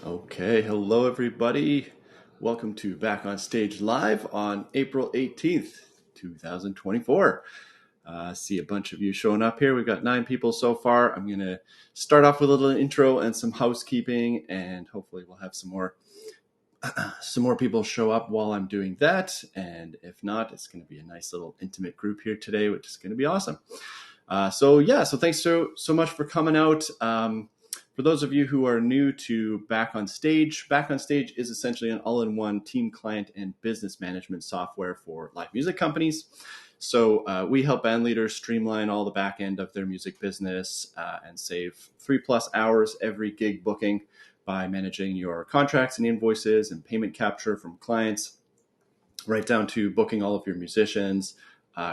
Okay, hello everybody. Welcome to Back on Stage Live on April 18th, 2024. See a bunch of you showing up here. We've got 9 people so far. I'm going to start off with a little intro and some housekeeping, and hopefully we'll have some more people show up while I'm doing that. And if not, it's going to be a nice little intimate group here today, which is going to be awesome. So thanks so much for coming out. For those of you who are new to Back on Stage is essentially an all-in-one team, client, and business management software for live music companies. So we help bandleaders streamline all the back end of their music business and save 3+ hours every gig booking by managing your contracts and invoices and payment capture from clients, right down to booking all of your musicians,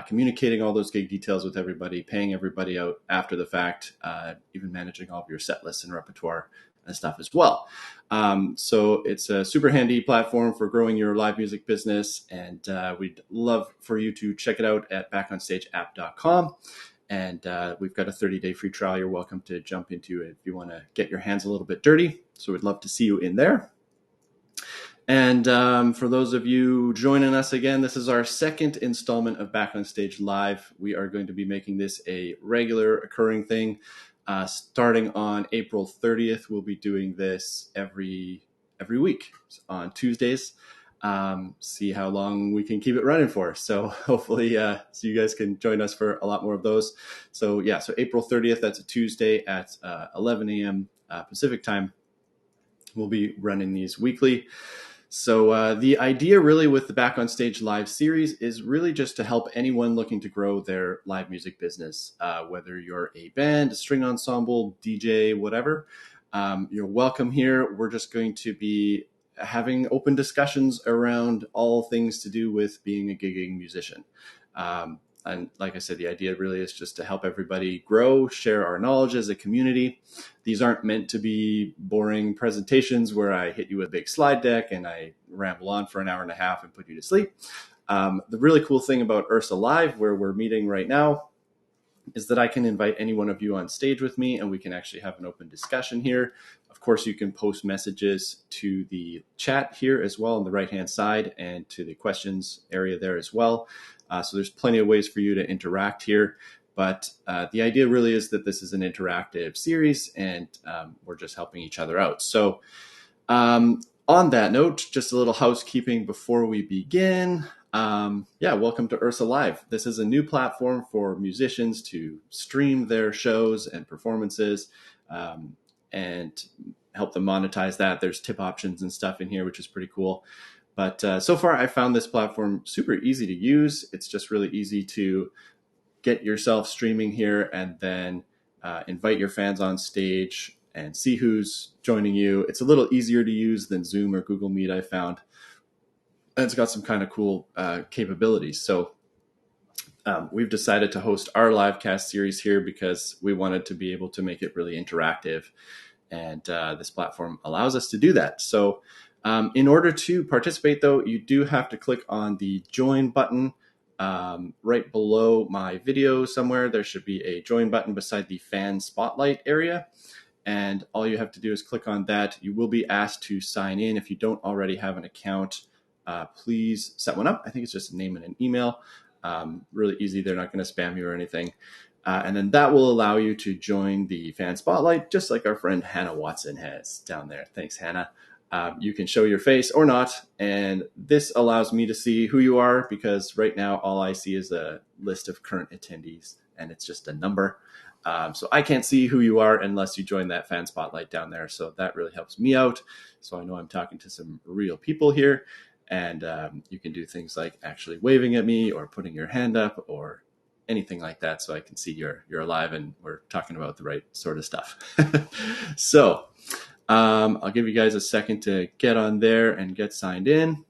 communicating all those gig details with everybody, paying everybody out after the fact, even managing all of your set lists and repertoire and stuff as well. So it's a super handy platform for growing your live music business, and we'd love for you to check it out at backonstageapp.com. And we've got a 30-day free trial you're welcome to jump into if you want to get your hands a little bit dirty. So we'd love to see you in there. And for those of you joining us again, this is our second installment of Back on Stage Live. We are going to be making this a regular occurring thing. Starting on April 30th, we'll be doing this every week on Tuesdays. See how long we can keep it running for. So hopefully so you guys can join us for a lot more of those. So April 30th, that's a Tuesday at 11 a.m. Pacific time. We'll be running these weekly. So the idea really with the Back on Stage Live series is really just to help anyone looking to grow their live music business, whether you're a band, a string ensemble, DJ, whatever. You're welcome here. We're just going to be having open discussions around all things to do with being a gigging musician. And like I said, the idea really is just to help everybody grow, share our knowledge as a community. These aren't meant to be boring presentations where I hit you with a big slide deck and I ramble on for an hour and a half and put you to sleep. The really cool thing about Ursa Live, where we're meeting right now, is that I can invite any one of you on stage with me and we can actually have an open discussion here. Of course, you can post messages to the chat here as well on the right-hand side and to the questions area there as well. So there's plenty of ways for you to interact here. But the idea really is that this is an interactive series and we're just helping each other out. So on that note, just a little housekeeping before we begin. Welcome to Ursa Live. This is a new platform for musicians to stream their shows and performances and help them monetize that. There's tip options and stuff in here, which is pretty cool. But so far, I found this platform super easy to use. It's just really easy to get yourself streaming here and then invite your fans on stage and see who's joining you. It's a little easier to use than Zoom or Google Meet, I found. And it's got some kind of cool capabilities. So we've decided to host our live cast series here because we wanted to be able to make it really interactive. And this platform allows us to do that. So in order to participate, though, you do have to click on the join button right below my video somewhere. There should be a join button beside the fan spotlight area. And all you have to do is click on that. You will be asked to sign in. If you don't already have an account, please set one up. I think it's just a name and an email. Really easy. They're not going to spam you or anything. And then that will allow you to join the fan spotlight, just like our friend Hannah Watson has down there. Thanks, Hannah. You can show your face or not, and this allows me to see who you are because right now all I see is a list of current attendees, and it's just a number. So I can't see who you are unless you join that fan spotlight down there. So that really helps me out. So I know I'm talking to some real people here, and you can do things like actually waving at me or putting your hand up or anything like that, so I can see you're alive and we're talking about the right sort of stuff. So I'll give you guys a second to get on there and get signed in.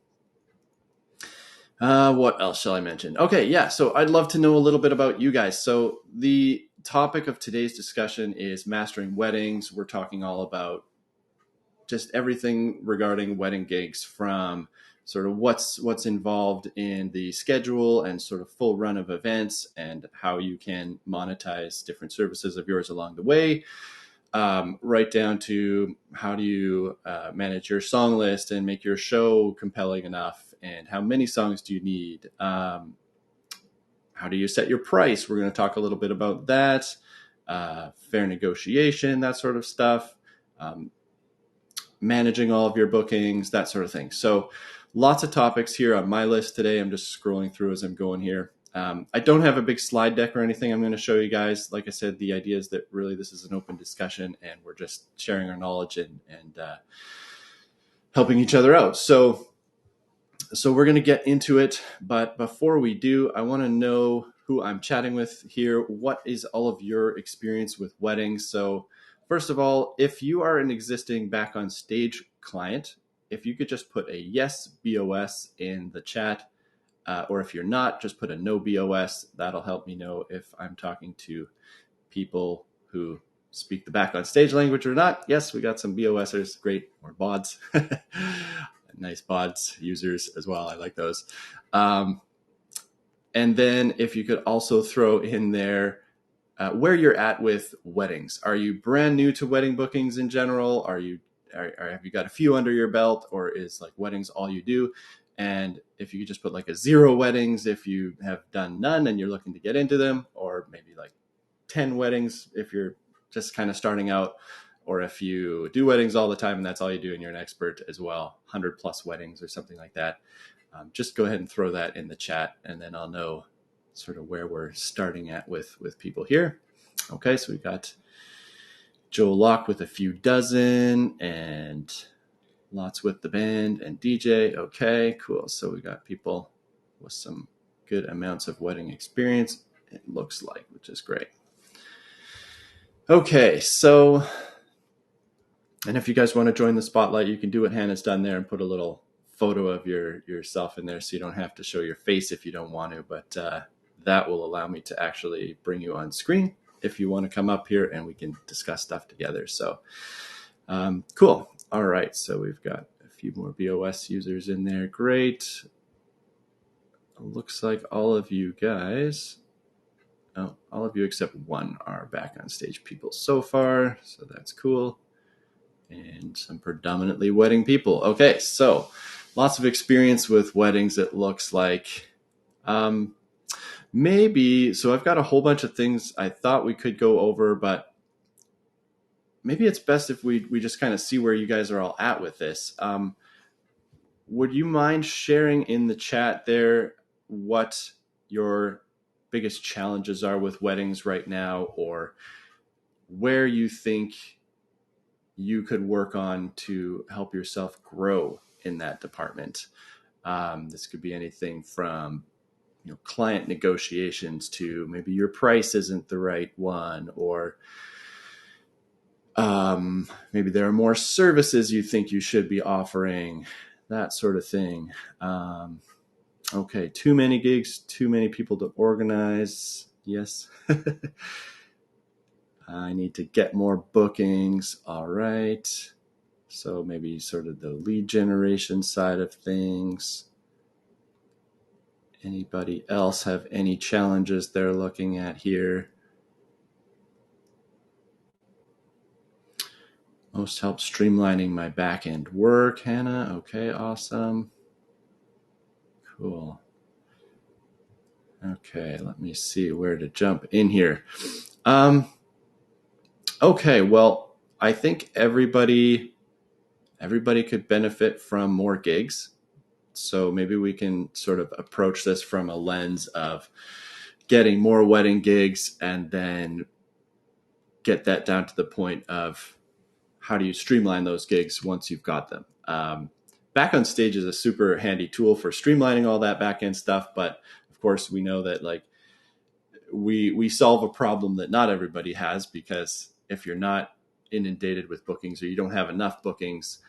What else shall I mention? Okay, so I'd love to know a little bit about you guys. So the topic of today's discussion is mastering weddings. We're talking all about just everything regarding wedding gigs, from sort of what's involved in the schedule and sort of full run of events and how you can monetize different services of yours along the way. right down to how do you manage your song list and make your show compelling enough, and how many songs do you need? How do you set your price? We're going to talk a little bit about that. Fair negotiation, that sort of stuff. Managing all of your bookings, that sort of thing. So lots of topics here on my list today. I'm just scrolling through as I'm going here. I don't have a big slide deck or anything I'm going to show you guys. Like I said, the idea is that really this is an open discussion and we're just sharing our knowledge and helping each other out. So we're going to get into it. But before we do, I want to know who I'm chatting with here. What is all of your experience with weddings? So first of all, if you are an existing Back on Stage client, if you could just put a yes BOS in the chat, or if you're not, just put a no BOS. That'll help me know if I'm talking to people who speak the Back on Stage language or not. Yes, we got some BOSers, great, or BODs. Nice BODs users as well. I like those. And then if you could also throw in there where you're at with weddings. Are you brand new to wedding bookings in general? Have you got a few under your belt, or is like weddings all you do? And if you could just put like a 0 weddings if you have done none and you're looking to get into them, or maybe like 10 weddings if you're just kind of starting out, or if you do weddings all the time and that's all you do and you're an expert as well, 100 plus weddings or something like that. Just go ahead and throw that in the chat, and then I'll know sort of where we're starting at with people here. Okay, so we got Joe Locke with a few dozen and lots with the band and DJ. Okay, cool. So we got people with some good amounts of wedding experience, it looks like, which is great. Okay, so, and if you guys want to join the spotlight, you can do what Hannah's done there and put a little photo of yourself in there, so you don't have to show your face if you don't want to, but that will allow me to actually bring you on screen if you want to come up here and we can discuss stuff together. So cool. All right, so we've got a few more BOS users in there. Great. Looks like all of you guys, all of you except one are Back on Stage people so far, so that's cool. And some predominantly wedding people. Okay, so lots of experience with weddings, it looks like. Maybe, so I've got a whole bunch of things I thought we could go over, but maybe it's best if we just kind of see where you guys are all at with this. Would you mind sharing in the chat there what your biggest challenges are with weddings right now, or where you think you could work on to help yourself grow in that department? This could be anything from client negotiations to maybe your price isn't the right one, or maybe there are more services you think you should be offering, that sort of thing. Okay, too many gigs, too many people to organize. Yes. I need to get more bookings. All right. So maybe sort of the lead generation side of things. Anybody else have any challenges they're looking at here? Most help streamlining my back-end work, Hannah. Okay, awesome. Cool. Okay, let me see where to jump in here. Okay, well, I think everybody could benefit from more gigs. So maybe we can sort of approach this from a lens of getting more wedding gigs and then get that down to the point of how do you streamline those gigs once you've got them. Back on Stage is a super handy tool for streamlining all that back end stuff. But of course, we know that like we solve a problem that not everybody has, because if you're not inundated with bookings or you don't have enough bookings,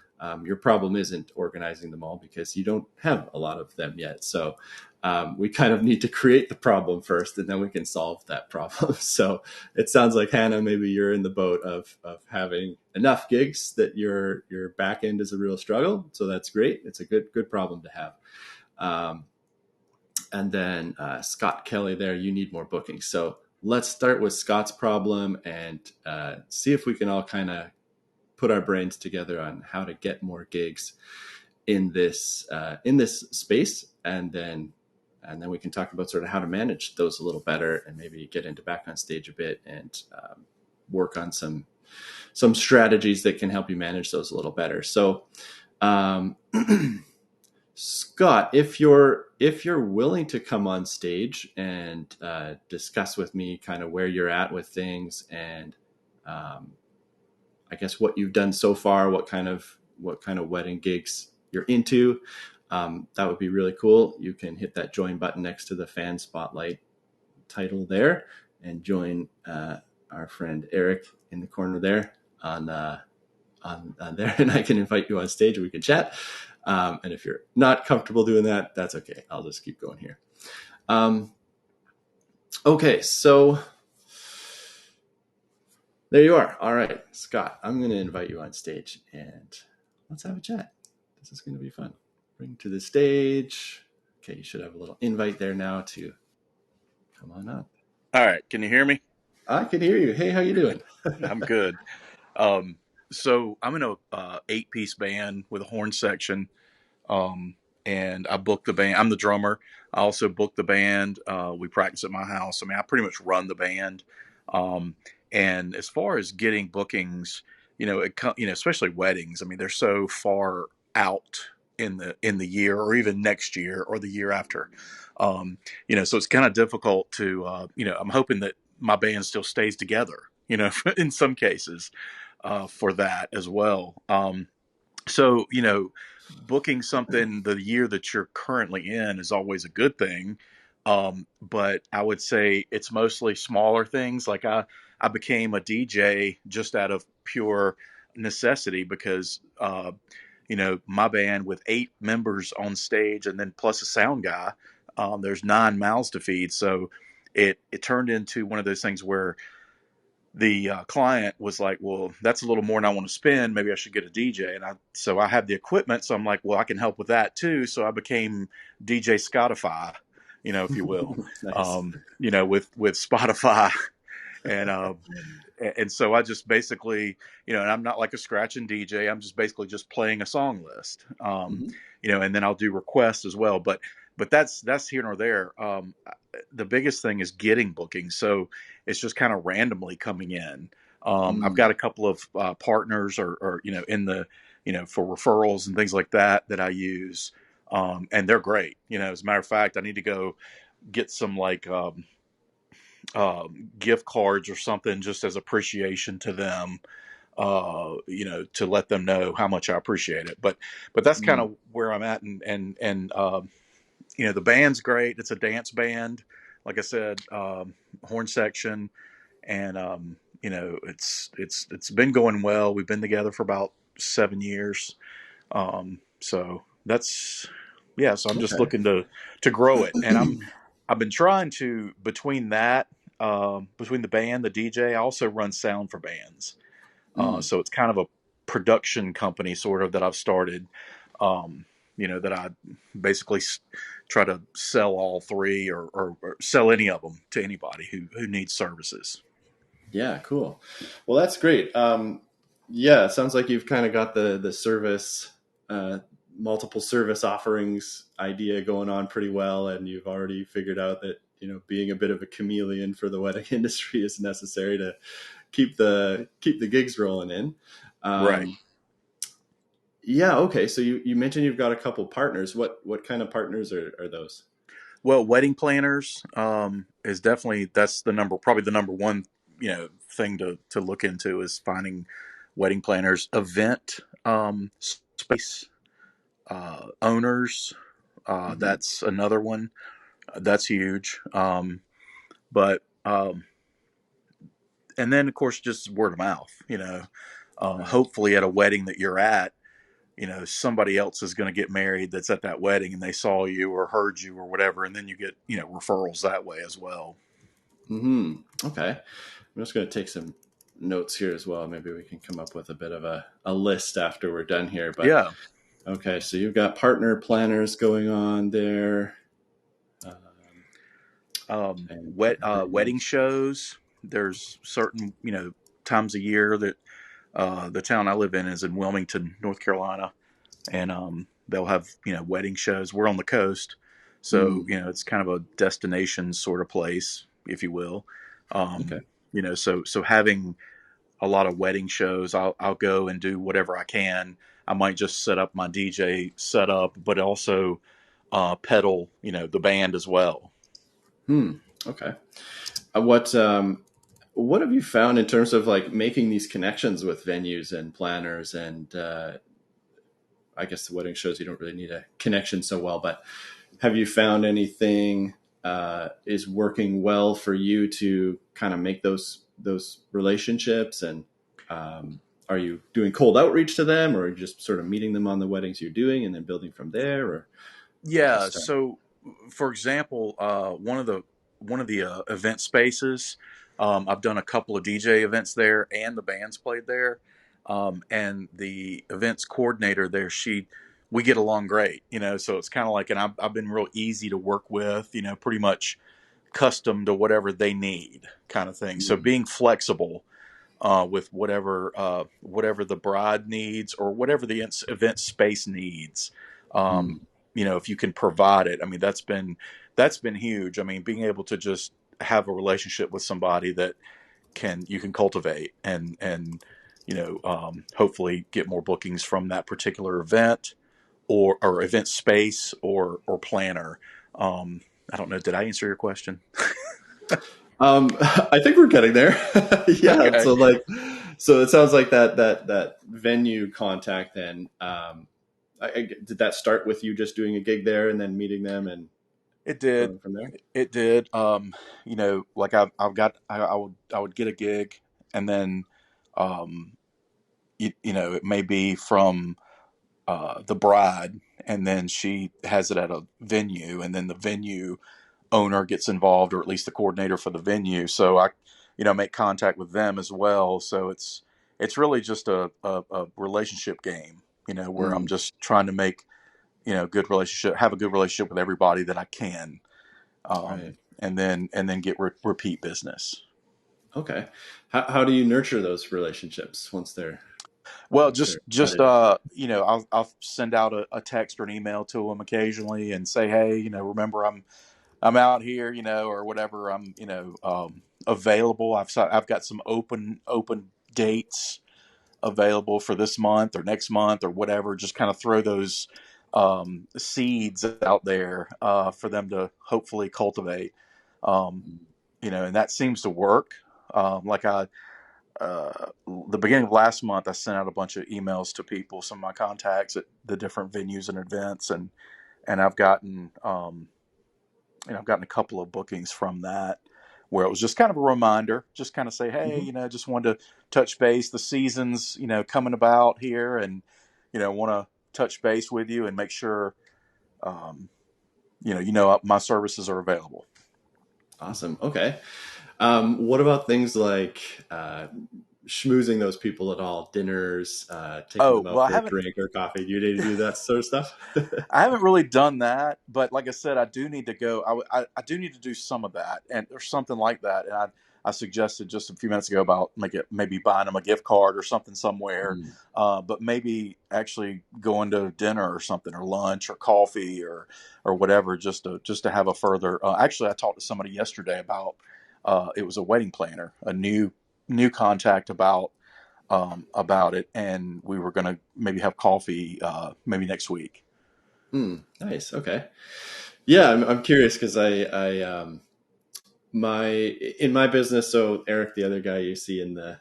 your problem isn't organizing them all because you don't have a lot of them yet. So we kind of need to create the problem first, and then we can solve that problem. So it sounds like, Hannah, maybe you're in the boat of having enough gigs that your back end is a real struggle. So that's great. It's a good problem to have. And then Scott Kelly there, you need more bookings. So let's start with Scott's problem and see if we can all kind of put our brains together on how to get more gigs in this space, and then we can talk about sort of how to manage those a little better, and maybe get into back on stage a bit and work on some strategies that can help you manage those a little better. So, Scott, if you're willing to come on stage and discuss with me kind of where you're at with things, and I guess what you've done so far, what kind of wedding gigs you're into, that would be really cool. You can hit that join button next to the fan spotlight title there, and join our friend Eric in the corner there on there, and I can invite you on stage and we can chat. And if you're not comfortable doing that, that's okay. I'll just keep going here. Okay, so there you are. All right, Scott, I'm going to invite you on stage and let's have a chat. This is going to be fun. Bring to the stage. Okay, you should have a little invite there now to come on up. All right, can you hear me? I can hear you. Hey, how you doing? I'm good. So I'm in a 8-piece band with a horn section, and I booked the band. I'm the drummer. I also booked the band. We practice at my house. I mean, I pretty much run the band. And as far as getting bookings, especially weddings, I mean, they're so far out in the year, or even next year or the year after. So it's kind of difficult to, I'm hoping that my band still stays together, in some cases, for that as well. So, booking something the year that you're currently in is always a good thing. But I would say it's mostly smaller things. Like I became a DJ just out of pure necessity because, my band with 8 members on stage and then plus a sound guy, there's 9 mouths to feed. So it turned into one of those things where the client was like, well, that's a little more than I want to spend. Maybe I should get a DJ. And so I have the equipment. So I'm like, well, I can help with that too. So I became DJ Scottify, if you will, Nice. with Spotify. And so I just basically, and I'm not like a scratching DJ. I'm just basically just playing a song list, and then I'll do requests as well. But that's here nor there. The biggest thing is getting bookings. So it's just kind of randomly coming in. I've got a couple of partners or in the, for referrals and things like that I use. And they're great. As a matter of fact, I need to go get some like, gift cards or something just as appreciation to them, to let them know how much I appreciate it. But that's kind of where I'm at. And the band's great. It's a dance band. Like I said, horn section, and it's been going well. We've been together for about 7 years. So that's, so I'm just looking to grow it. And I've been trying to, between the band, the DJ, I also run sound for bands. So it's kind of a production company sort of that I've started, that I basically try to sell all 3 or sell any of them to anybody who needs services. Yeah, cool. Well, that's great. It sounds like you've kind of got the service, multiple service offerings idea going on pretty well, and you've already figured out that being a bit of a chameleon for the wedding industry is necessary to keep the gigs rolling in. Right. Yeah. Okay. So you mentioned you've got a couple partners. What kind of partners are those? Well, wedding planners is definitely, that's probably the number one thing to look into is finding wedding planners. Event space owners, that's another one. That's huge. But and then of course just word of mouth. Hopefully at a wedding that you're at, somebody else is going to get married that's at that wedding and they saw you or heard you or whatever. And then you get, referrals that way as well. Okay. I'm just going to take some notes here as well. Maybe we can come up with a bit of a list after we're done here. But yeah. Okay. So you've got partner planners going on there. and different Wedding venues. shows. There's certain, times a year that the town I live in is in Wilmington, North Carolina, and they'll have wedding shows. We're on the coast, so Mm, it's kind of a destination sort of place, if you will. okay. So having a lot of wedding shows, I'll go and do whatever I can. I might just set up my DJ setup, but also pedal the band as well. Hmm. Okay. What have you found in terms of like making these connections with venues and planners and I guess the wedding shows you don't really need a connection so well, but have you found anything is working well for you to kind of make those relationships and are you doing cold outreach to them or just sort of meeting them on the weddings you're doing and then building from there or how's that Yeah. start? So, for example, one of the event spaces, I've done a couple of DJ events there, and the band's played there. And the events coordinator there, we get along great. So it's kind of like, and I've been real easy to work with. Pretty much custom to whatever they need, kind of thing. So Mm, being flexible with whatever the bride needs or whatever the event space needs. mm, Um, if you can provide it, I mean, that's been huge. I mean, being able to just have a relationship with somebody that you can cultivate and hopefully get more bookings from that particular event or event space or planner. I don't know. Did I answer your question? I think we're getting there. Yeah. Okay. So it sounds like that venue contact then, did that start with you just doing a gig there and then meeting them and It did. going from there? It did. Like I would get a gig, and then, um, it may be from the bride, and then she has it at a venue, and then the venue owner gets involved, or at least the coordinator for the venue. So I, make contact with them as well. So it's really just a relationship game, where I'm Mm, just trying to make have a good relationship with everybody that I can, right. and then get repeat business. Okay. How do you nurture those relationships Well, once they're just embedded? I'll send out a text or an email to them occasionally and say, hey, remember I'm out here, or whatever. I'm available. I've got some open dates available for this month or next month or whatever. Just kind of throw those seeds out there for them to hopefully cultivate. Um, and that seems to work. Like the beginning of last month, I sent out a bunch of emails to people, some of my contacts at the different venues and events, and I've gotten a couple of bookings from that where it was just kind of a reminder, just kind of say, hey, Hmm. just wanted to touch base. The season's coming about here, and want to touch base with you and make sure um, my services are available. Awesome. Okay. What about things like schmoozing those people at all? Dinners, taking Oh them well, out I for a haven't drink or coffee. Do you need to do that sort of stuff? I haven't really done that, but like I said, I do need to go. I do need to do some of that, and or something like that. And I suggested just a few minutes ago about maybe buying them a gift card or something somewhere, Mm, but maybe actually going to dinner or something, or lunch or coffee or whatever, just to have a further. Actually, I talked to somebody yesterday about it was a wedding planner, a new contact about it, and we were going to maybe have coffee maybe next week. nice. Okay. Yeah, I'm curious because my in my business. So Eric, the other guy you see in the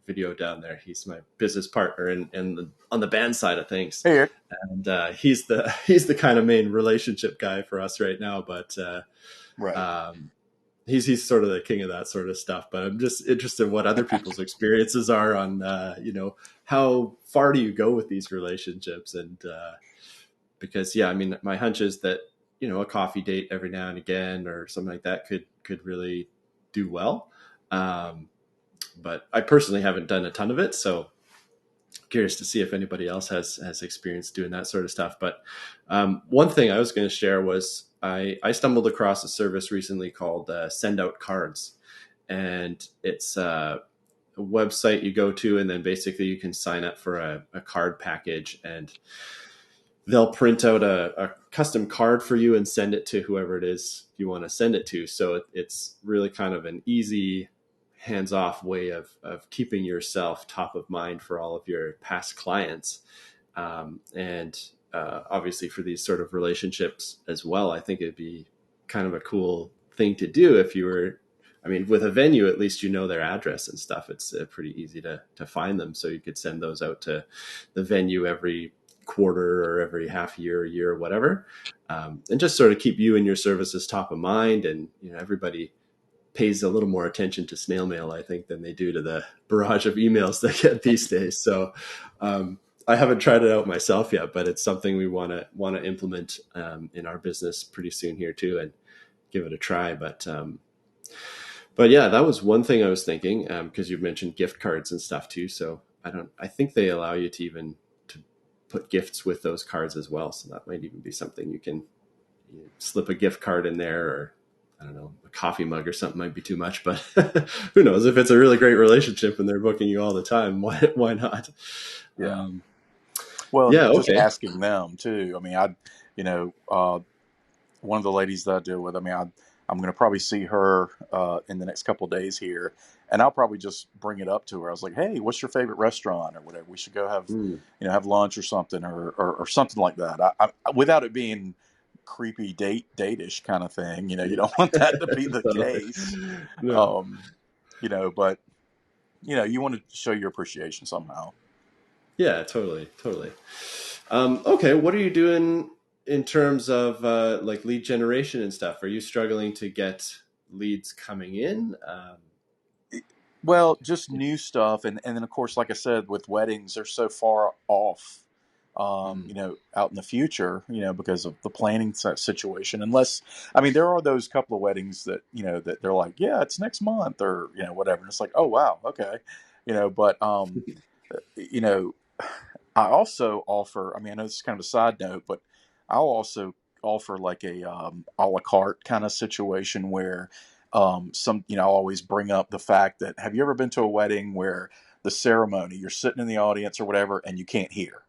video down there, he's my business partner on the band side of things, Hey, Eric. and he's the kind of main relationship guy for us right now. But Right. um, he's sort of the king of that sort of stuff. But I'm just interested in what other people's experiences are on how far do you go with these relationships and because yeah, I mean my hunch is that a coffee date every now and again or something like that could really do well. Um, but I personally haven't done a ton of it, so curious to see if anybody else has experience doing that sort of stuff. But one thing I was going to share was I stumbled across a service recently called Send Out Cards, and it's a website you go to, and then basically you can sign up for a card package, and they'll print out a custom card for you and send it to whoever it is you want to send it to. So it's really kind of an easy, hands-off way of keeping yourself top of mind for all of your past clients. And obviously for these sort of relationships as well, I think it'd be kind of a cool thing to do if you were, I mean, with a venue, at least you know their address and stuff. It's pretty easy to find them. So you could send those out to the venue every quarter or every half year, a year, or whatever, and just sort of keep you and your services top of mind. And everybody pays a little more attention to snail mail, I think, than they do to the barrage of emails they get these days. So I haven't tried it out myself yet, but it's something we want to implement in our business pretty soon here too, and give it a try. But yeah, that was one thing I was thinking, because you've mentioned gift cards and stuff too. So I think they allow you to even put gifts with those cards as well. So that might even be something you can slip a gift card in there, or I don't know, a coffee mug or something might be too much, but who knows? If it's a really great relationship and they're booking you all the time, why not? Yeah. Well, yeah. just Okay. asking them too. I mean, one of the ladies that I deal with, I mean, I'm going to probably see her in the next couple of days here, and I'll probably just bring it up to her. I was like, "Hey, what's your favorite restaurant or whatever? We should go have, have lunch or something, or something like that." I without it being creepy date-ish kind of thing. You don't want that to be the case. No. But you want to show your appreciation somehow. Yeah, totally. Okay. What are you doing in terms of like lead generation and stuff? Are you struggling to get leads coming in? Well, just new stuff, and then of course, like I said, with weddings, they're so far off, out in the future, because of the planning situation. Unless, I mean, there are those couple of weddings that that they're like, yeah, it's next month, or whatever, and it's like, oh wow, okay, but you know, I also offer. I mean, I know this is kind of a side note, but I'll also offer like a la carte kind of situation where I'll always bring up the fact that, have you ever been to a wedding where the ceremony, you're sitting in the audience or whatever, and you can't hear?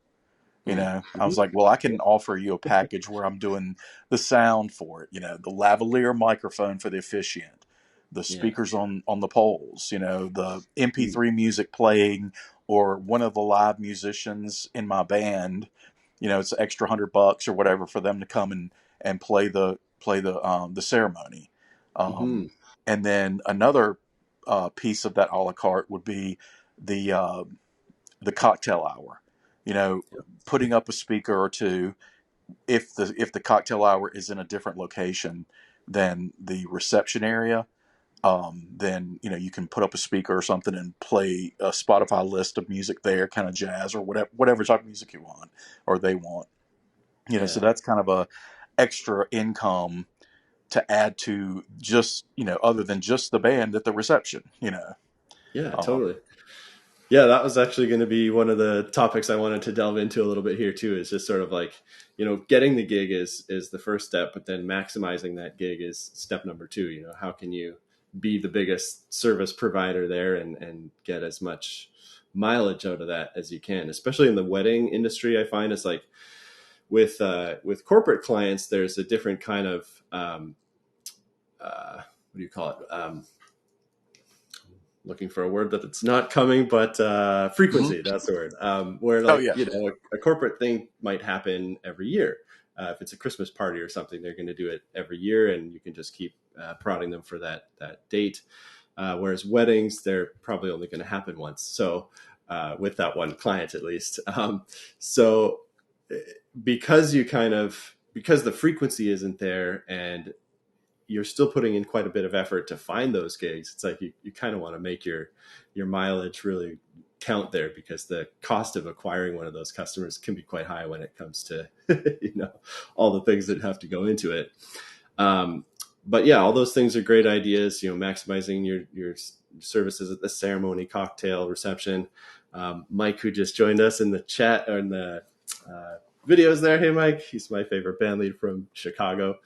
I was like, well, I can offer you a package where I'm doing the sound for it, the lavalier microphone for the officiant, the speakers on the poles, the MP3 music playing, or one of the live musicians in my band, it's an extra $100 or whatever for them to come and play the ceremony. And then another piece of that a la carte would be the cocktail hour. Putting up a speaker or two if the cocktail hour is in a different location than the reception area. Then you can put up a speaker or something and play a Spotify list of music there, kind of jazz or whatever type of music you want or they want. So that's kind of a extra income to add to just other than just the band at the reception. Yeah, totally. Yeah, that was actually going to be one of the topics I wanted to delve into a little bit here too. Is just sort of like, getting the gig is the first step, but then maximizing that gig is step number two. How can you be the biggest service provider there and get as much mileage out of that as you can, especially in the wedding industry. I find it's like with corporate clients, there's a different kind of what do you call it? Looking for a word that's not coming, but frequency, that's the word. Where a corporate thing might happen every year. If it's a Christmas party or something, they're going to do it every year, and you can just keep prodding them for that date. Whereas weddings, they're probably only going to happen once. So with that one client, at least. So because the frequency isn't there, and you're still putting in quite a bit of effort to find those gigs, it's like you kind of want to make your mileage really count there, because the cost of acquiring one of those customers can be quite high when it comes to all the things that have to go into it. but yeah, all those things are great ideas. Maximizing your services at the ceremony, cocktail, reception. Mike, who just joined us in the chat or in the videos there. Hey, Mike, he's my favorite band lead from Chicago.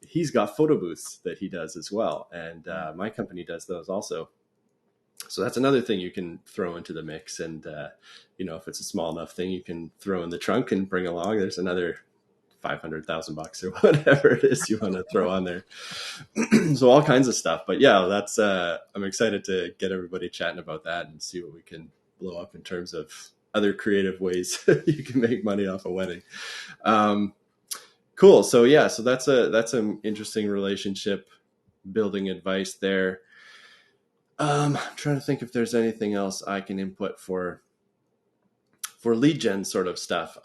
He's got photo booths that he does as well, and my company does those also. So that's another thing you can throw into the mix. And, if it's a small enough thing, you can throw in the trunk and bring along. There's another $500,000 or whatever it is you want to throw on there. So all kinds of stuff. But yeah, that's I'm excited to get everybody chatting about that and see what we can blow up in terms of other creative ways you can make money off a wedding. Cool. So yeah, so that's an interesting relationship building advice there. I'm trying to think if there's anything else I can input for lead gen sort of stuff.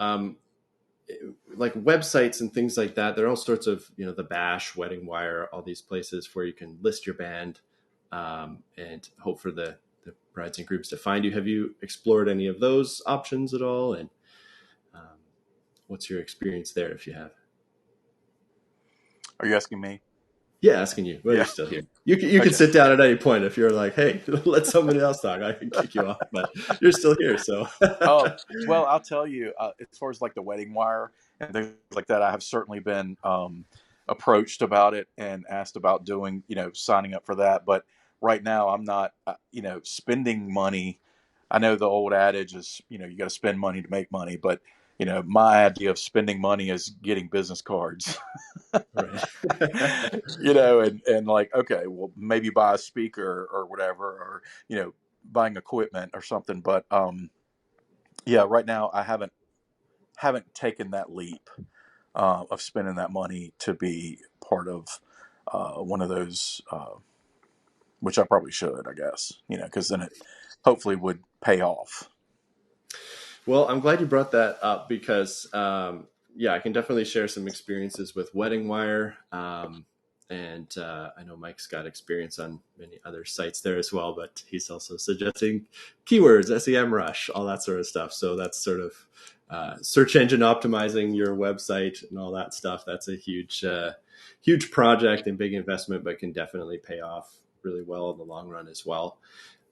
Like websites and things like that. There are all sorts of, the Bash, WeddingWire, all these places where you can list your band and hope for the brides and grooms to find you. Have you explored any of those options at all? And what's your experience there if you have? Are you asking me? Yeah, asking you. Well, Yeah. You're still here. You can sit down at any point if you're like, hey, let somebody else talk. I can kick you off, but you're still here. So, well, I'll tell you, as far as like the WeddingWire and things like that, I have certainly been approached about it and asked about doing, signing up for that. But right now, I'm not, spending money. I know the old adage is, you got to spend money to make money, but my idea of spending money is getting business cards. Right. And like, okay, well, maybe buy a speaker or whatever, or, buying equipment or something. But, yeah, right now I haven't taken that leap, of spending that money to be part of, one of those, which I probably should, I guess, cause then it hopefully would pay off. Well, I'm glad you brought that up because, I can definitely share some experiences with WeddingWire. And I know Mike's got experience on many other sites there as well, but he's also suggesting keywords, SEMrush, all that sort of stuff. So that's sort of search engine optimizing your website and all that stuff. That's a huge project and big investment, but can definitely pay off really well in the long run as well.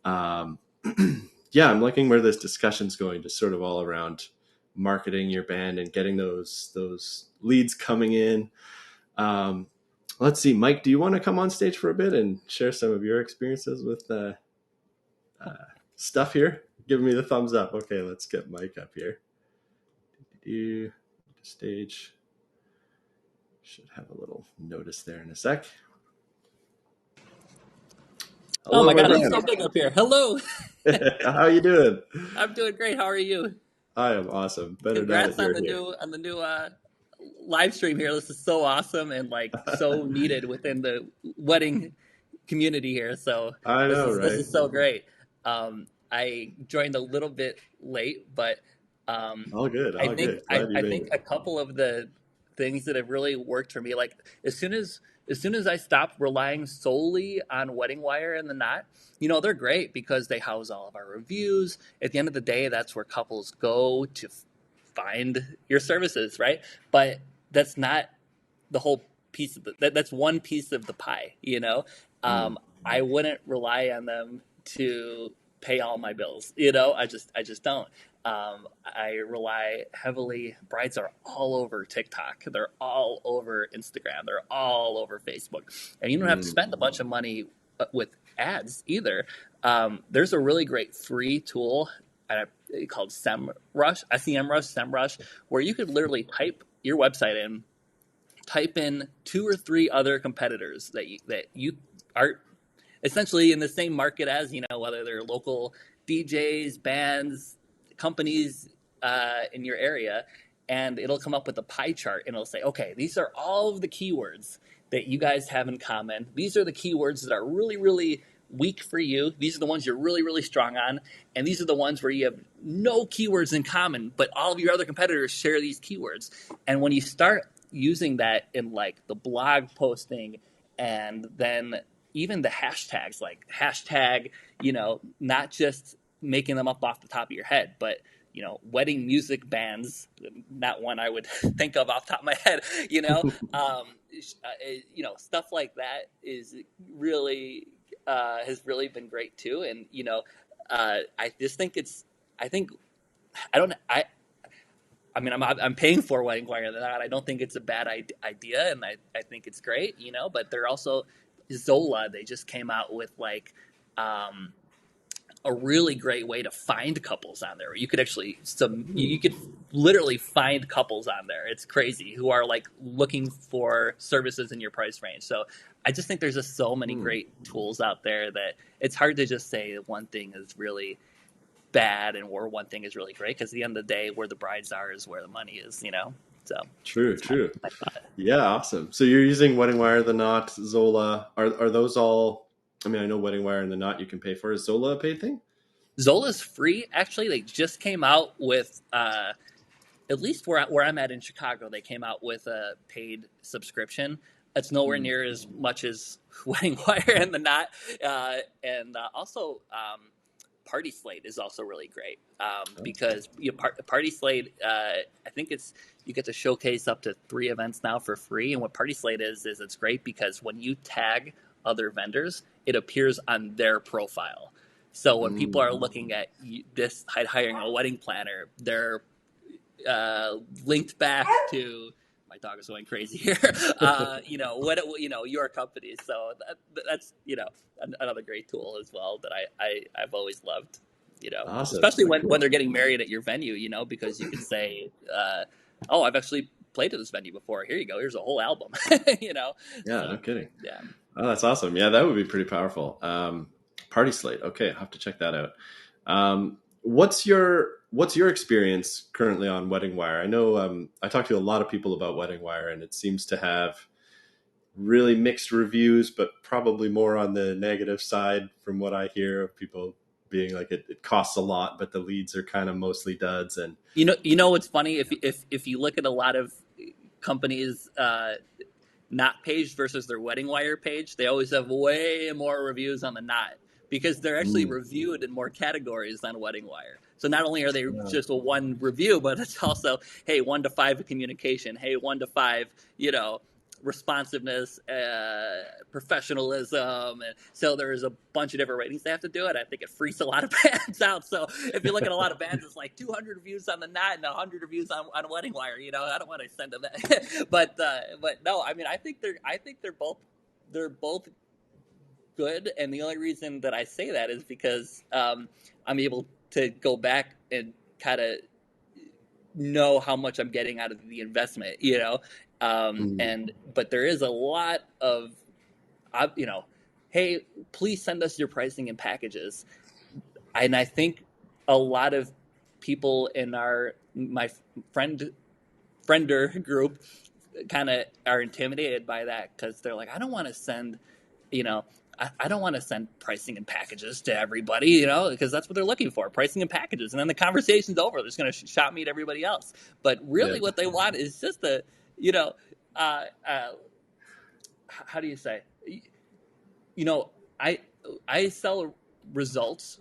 Yeah, I'm liking where this discussion's going, just sort of all around marketing your band and getting those leads coming in. Let's see, Mike, do you want to come on stage for a bit and share some of your experiences with stuff here? Give me the thumbs up. Okay, let's get Mike up here. Stage should have a little notice there in a sec. Hello, oh my God, I'm so big up here. Hello. How are you doing? I'm doing great. How are you? I am awesome. Congrats on the new live stream here. This is so awesome and so needed within the wedding community here. So I know, right? This is so great. I joined a little bit late, but all good. I think a couple of the things that have really worked for me, like as soon as I stopped relying solely on WeddingWire and the Knot, they're great because they house all of our reviews. At the end of the day, that's where couples go to find your services, right? But that's not the whole piece of that's one piece of the pie, I wouldn't rely on them to pay all my bills, I just don't. I rely heavily. Brides are all over TikTok. They're all over Instagram. They're all over Facebook. And you don't have to spend a bunch of money with ads either. There's a really great free tool called SEMrush, where you could literally type your website in, type in 2 or 3 other competitors that you are essentially in the same market as, whether they're local DJs, bands, companies in your area, and it'll come up with a pie chart and it'll say, okay, these are all of the keywords that you guys have in common. These are the keywords that are really, really weak for you. These are the ones you're really, really strong on. And these are the ones where you have no keywords in common, but all of your other competitors share these keywords. And when you start using that in the blog posting and then even the hashtags, like hashtag, not just making them up off the top of your head, but wedding music bands, not one I would think of off the top of my head, stuff like that is really, has really been great too. And, I just think I don't, I mean, I'm paying for WeddingWire and that. I don't think it's a bad idea, and I think it's great, But they're also Zola. They just came out with like a really great way to find couples on there. You could actually you could literally find couples on there. It's crazy, who are like looking for services in your price range. So I just think there's just so many great tools out there that it's hard to just say that one thing is really bad and where one thing is really great, because at the end of the day, where the brides are is where the money is, So True. Yeah, awesome. So you're using WeddingWire, The Knot, Zola. Are those all? I mean, I know WeddingWire and The Knot you can pay for. Is Zola a paid thing? Zola's free. Actually, they just came out with, at least where I'm at in Chicago, they came out with a paid subscription. It's nowhere near as much as WeddingWire and The Knot, and also. Party Slate is also really great because Party Slate, I think you get to showcase up to 3 events now for free. And what Party Slate is it's great because when you tag other vendors, it appears on their profile. So when people are looking at this hiring a wedding planner, they're linked back to. My dog is going crazy here. Your company. So that's another great tool as well that I've always loved. Awesome. Especially when they're getting married at your venue. Because you can say, "Oh, I've actually played at this venue before. Here you go. Here's a whole album." Yeah, so, no kidding. Yeah. Oh, that's awesome. Yeah, that would be pretty powerful. Party Slate. Okay, I'll have to check that out. What's your experience currently on WeddingWire? I know I talked to a lot of people about WeddingWire, and it seems to have really mixed reviews, but probably more on the negative side from what I hear of people being like it costs a lot, but the leads are kind of mostly duds. And what's funny, if you look at a lot of companies Knot page versus their WeddingWire page, they always have way more reviews on the Knot, because they're actually reviewed in more categories on WeddingWire. So not only are they just a 1 review, but it's also, hey, 1 to 5 communication, hey, 1 to 5, responsiveness, professionalism. And so there's a bunch of different ratings they have to do it. I think it freaks a lot of bands out. So if you look at a lot of bands, it's like 200 reviews on the Knot and 100 reviews on WeddingWire. I don't want to send them that. but no, I mean, I think they're both good, and the only reason that I say that is because I'm able to go back and kind of know how much I'm getting out of the investment, but there is a lot of, hey, please send us your pricing and packages, and I think a lot of people in my friender group kind of are intimidated by that, because they're like, I don't want to send, I don't want to send pricing and packages to everybody, because that's what they're looking for, pricing and packages. And then the conversation's over. They're just going to shop meet everybody else. But really what they want is just how do you say? I sell results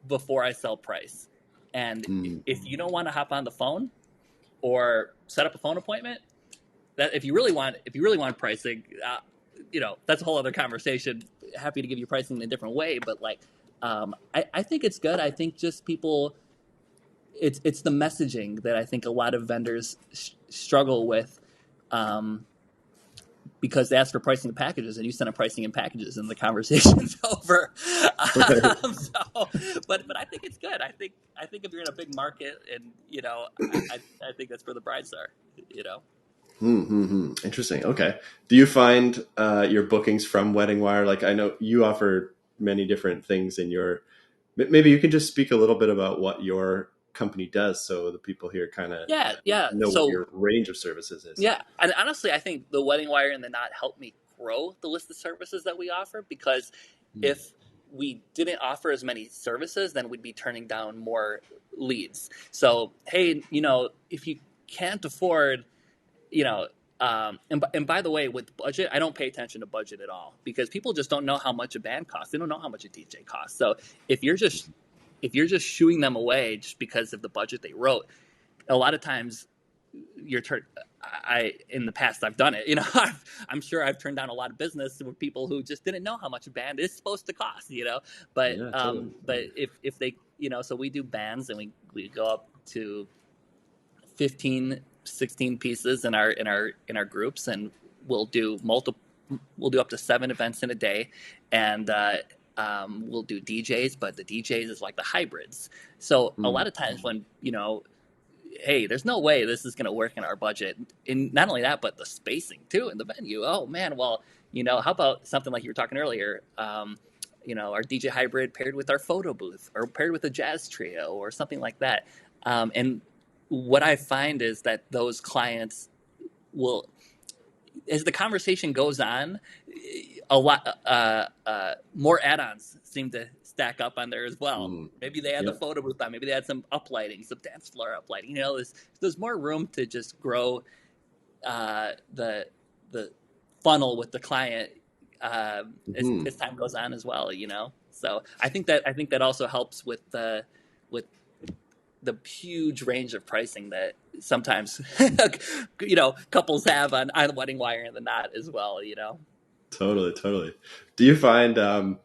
before I sell price. And if you don't want to hop on the phone or set up a phone appointment, that if you really want pricing, that's a whole other conversation. Happy to give you pricing in a different way, but I think it's good. I think just people, it's the messaging that I think a lot of vendors struggle with, because they ask for pricing and packages, and you send a pricing and packages, and the conversation's over. But I think it's good. I think if you're in a big market, and I think that's where the brides are. Interesting. Okay. Do you find your bookings from WeddingWire? Like, I know you offer many different things in your. Maybe you can just speak a little bit about what your company does, so the people here kind of know what your range of services is. Yeah, and honestly, I think the WeddingWire and the Knot helped me grow the list of services that we offer, because if we didn't offer as many services, then we'd be turning down more leads. So, hey, if you can't afford, and by the way, with budget, I don't pay attention to budget at all, because people just don't know how much a band costs. They don't know how much a DJ costs. So if you're just, if you're just shooing them away just because of the budget they wrote, a lot of times in the past I've done it. You know, I'm sure I've turned down a lot of business with people who just didn't know how much a band is supposed to cost. You know, but Yeah, totally. but if they, you know, so we do bands and we go up to 15, 16 pieces in our groups, and we'll do up to 7 events in a day, and we'll do DJs, but the DJs is like the hybrids. So a lot of times when, you know, hey, there's no way this is going to work in our budget. And not only that, but the spacing too in the venue. Oh man, well, you know, how about something like you were talking earlier? You know, our DJ hybrid paired with our photo booth, or paired with a jazz trio, or something like that. And what I find is that those clients will, as the conversation goes on, a lot more add-ons seem to stack up on there as well. Maybe they had the photo booth on, maybe they had some uplighting, some dance floor uplighting. You know, there's more room to just grow the funnel with the client as time goes on as well. You know, so I think that also helps with the huge range of pricing that sometimes you know, couples have on WeddingWire and the Knot as well. You know. Totally. Do you find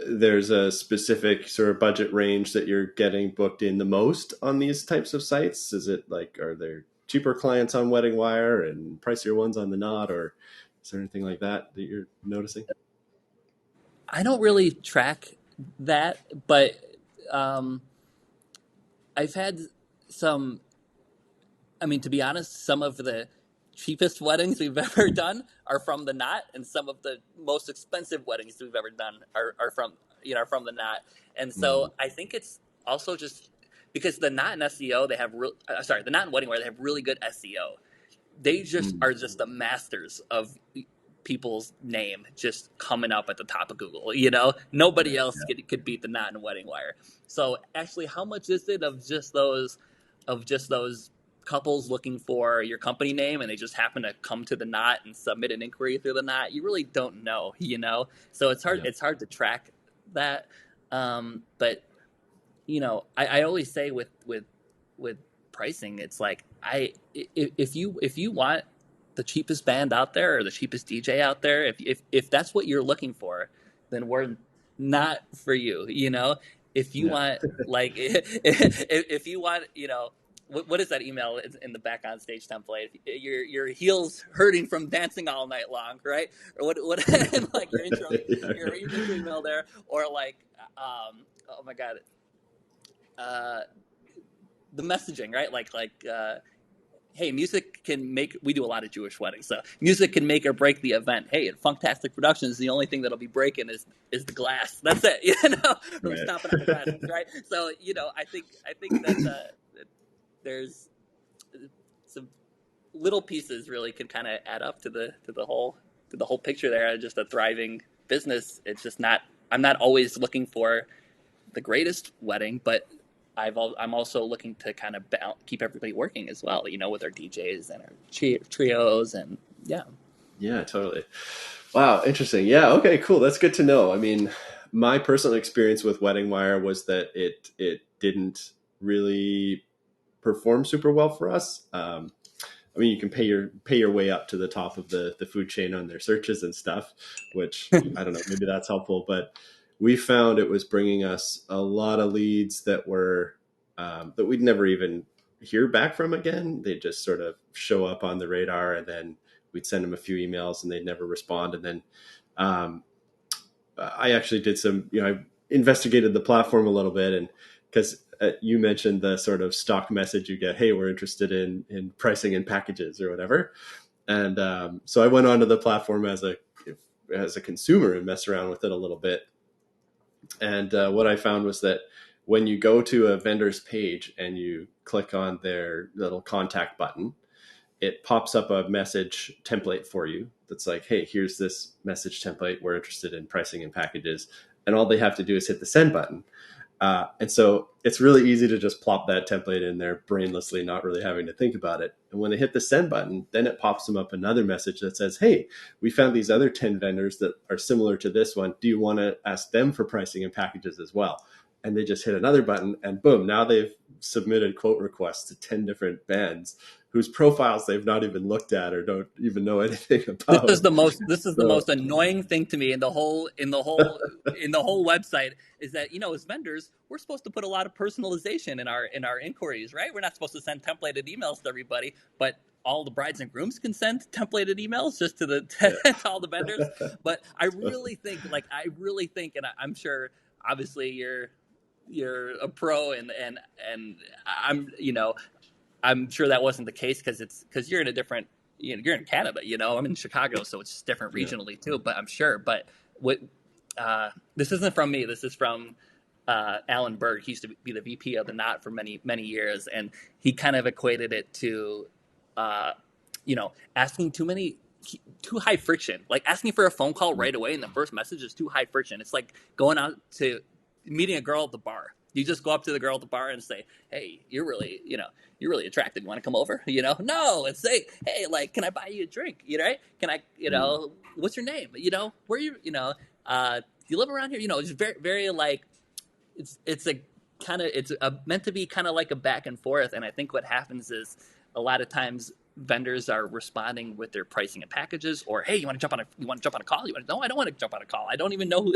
there's a specific sort of budget range that you're getting booked in the most on these types of sites? Is it like, are there cheaper clients on WeddingWire and pricier ones on the Knot, or is there anything like that you're noticing? I don't really track that, but I've had some, I mean, to be honest, some of the cheapest weddings we've ever done are from the Knot, and some of the most expensive weddings we've ever done are from, you know, from the Knot. And so I think it's also just because the Knot and SEO, they have the Knot and WeddingWire, they have really good SEO. They just are just the masters of people's name just coming up at the top of Google. You know, nobody else could beat the Knot and WeddingWire. So actually, how much is it of just those couples looking for your company name, and they just happen to come to the Knot and submit an inquiry through the Knot? You really don't know, you know. So it's hard. It's hard to track that. But you know, I always say with pricing, it's like if you want the cheapest band out there or the cheapest DJ out there, if that's what you're looking for, then we're not for you. You know, if you want like if you want, you know. What is that email in the back on stage template? Your heels hurting from dancing all night long, right? Or what like your intro email there, or like oh my god, the messaging, right? Like hey, music can make. We do a lot of Jewish weddings, so music can make or break the event. Hey, at Funktastic Productions, the only thing that'll be breaking is the glass. That's it, you know, from stomping on the glass, right? So you know, I think that. There's some little pieces really can kind of add up to the whole picture there. Just a thriving business. It's just not. I'm not always looking for the greatest wedding, but I'm also looking to kind of keep everybody working as well. You know, with our DJs and our trios, and Yeah, totally. Wow, interesting. Yeah, okay, cool. That's good to know. I mean, my personal experience with WeddingWire was that it didn't really perform super well for us. I mean, you can pay your way up to the top of the food chain on their searches and stuff, which I don't know, maybe that's helpful. But we found it was bringing us a lot of leads that were that we'd never even hear back from again. They'd just sort of show up on the radar, and then we'd send them a few emails, and they'd never respond. And then I actually did some, you know, I investigated the platform a little bit, and because you mentioned the sort of stock message you get, hey, we're interested in pricing and packages or whatever. And so I went onto the platform as a consumer and messed around with it a little bit. And what I found was that when you go to a vendor's page and you click on their little contact button, it pops up a message template for you that's like, hey, here's this message template. We're interested in pricing and packages. And all they have to do is hit the send button. And so it's really easy to just plop that template in there brainlessly, not really having to think about it. And when they hit the send button, then it pops them up another message that says, hey, we found these other 10 vendors that are similar to this one. Do you want to ask them for pricing and packages as well? and they just hit another button, and boom, now they've submitted quote requests to 10 different bands whose profiles they've not even looked at or don't even know anything about. This is the most annoying thing to me in the whole website, is that, as vendors, we're supposed to put a lot of personalization in our inquiries, right? We're not supposed to send templated emails to everybody, but all the brides and grooms can send templated emails just to to all the vendors. But I really think, and I'm sure, obviously you're a pro, and I'm sure that wasn't the case, because you're in a different, you're in Canada, I'm in Chicago, so it's just different regionally too, but I'm sure. But this isn't from me. This is from Alan Berg. He used to be the VP of the Knot for many, many years. And he kind of equated it to, asking too high friction. Like asking for a phone call right away in the first message is too high friction. It's like going out to meeting a girl at the bar. You just go up to the girl at the bar and say, "Hey, you're really attractive. You want to come over?" No, it's say, "Hey, like, can I buy you a drink? Right? Can I, what's your name? Where you, do you live around here?" It's very, very like, it's a kind of, meant to be kind of like a back and forth. And I think what happens is a lot of times vendors are responding with their pricing and packages, or, "Hey, you want to jump on a call? No, I don't want to jump on a call. I don't even know who,"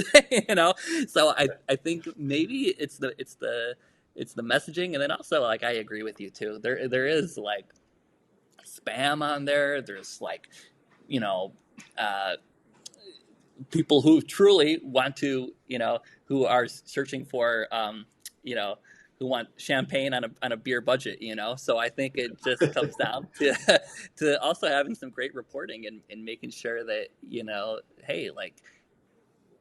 So I think maybe it's the messaging. And then also, like, I agree with you too. There is like spam on there. There's like, people who truly want to, who are searching for, who want champagne on a beer budget, So I think it just comes down to also having some great reporting and making sure that, hey, like,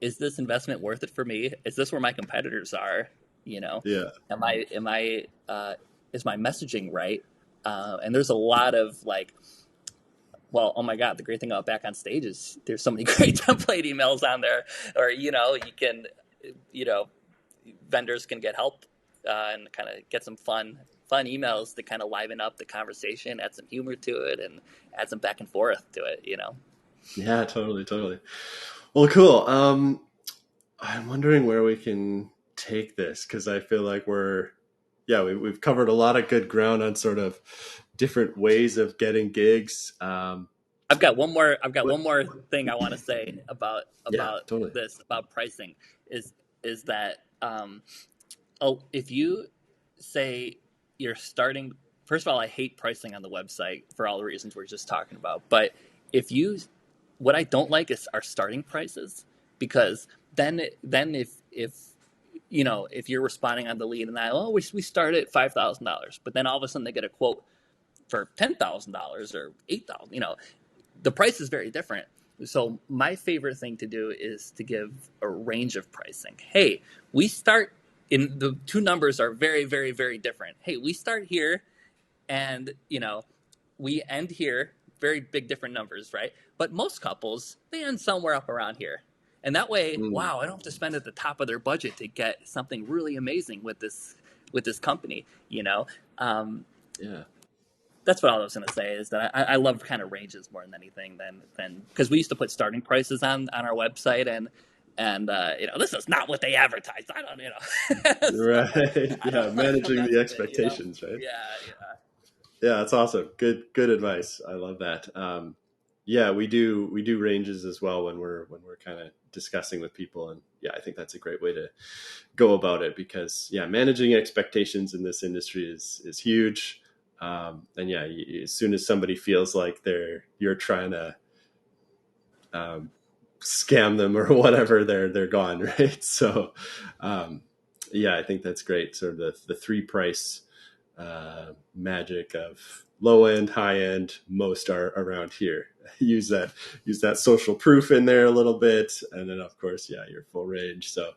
is this investment worth it for me? Is this where my competitors are? Yeah. Am I is my messaging right? And there's a lot of like, well, oh my God, the great thing about Back on Stage is there's so many great template emails on there, or, you can, vendors can get help and kind of get some fun emails to kind of liven up the conversation, add some humor to it, and add some back and forth to it, Yeah, totally. Well, cool. I'm wondering where we can take this, because I feel like we've covered a lot of good ground on sort of different ways of getting gigs. I've got one more thing I want to say about totally. this, about pricing, is that if you say you're starting, first of all, I hate pricing on the website for all the reasons we're just talking about. But what I don't like is our starting prices, because then if you're responding on the lead and we start at $5,000, but then all of a sudden they get a quote for $10,000 or $8,000, the price is very different. So my favorite thing to do is to give a range of pricing. Hey, we start in, the two numbers are very, very, very different. Hey, we start here and, we end here, very big different numbers, right? But most couples, they end somewhere up around here. And that way, wow, I don't have to spend at the top of their budget to get something really amazing with this company, Yeah. That's what I was going to say, is that I love kind of ranges more than anything, than because we used to put starting prices on our website, and this is not what they advertise. I don't, Right. Yeah, managing the it, expectations, right? Yeah. That's awesome. Good advice. I love that. We do ranges as well when we're kind of discussing with people, and I think that's a great way to go about it, because managing expectations in this industry is huge. As soon as somebody feels like you're trying to scam them or whatever, they're gone, right? So I think that's great. Sort of the three price magic of low end, high end, most are around here. Use that social proof in there a little bit, and then of course your full range. So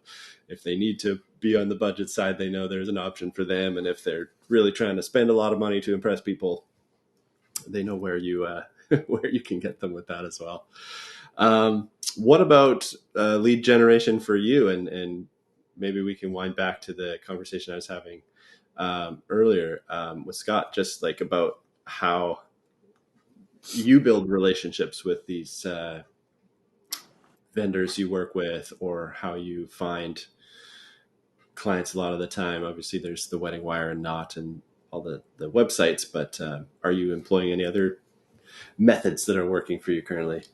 if they need to be on the budget side, they know there's an option for them, and if they're really trying to spend a lot of money to impress people, they know where you where you can get them with that as well. What about lead generation for you? And maybe we can wind back to the conversation I was having earlier with Scott, just like about how you build relationships with these vendors you work with, or how you find clients a lot of the time. Obviously, there's the WeddingWire and Knot and all the websites, but are you employing any other methods that are working for you currently?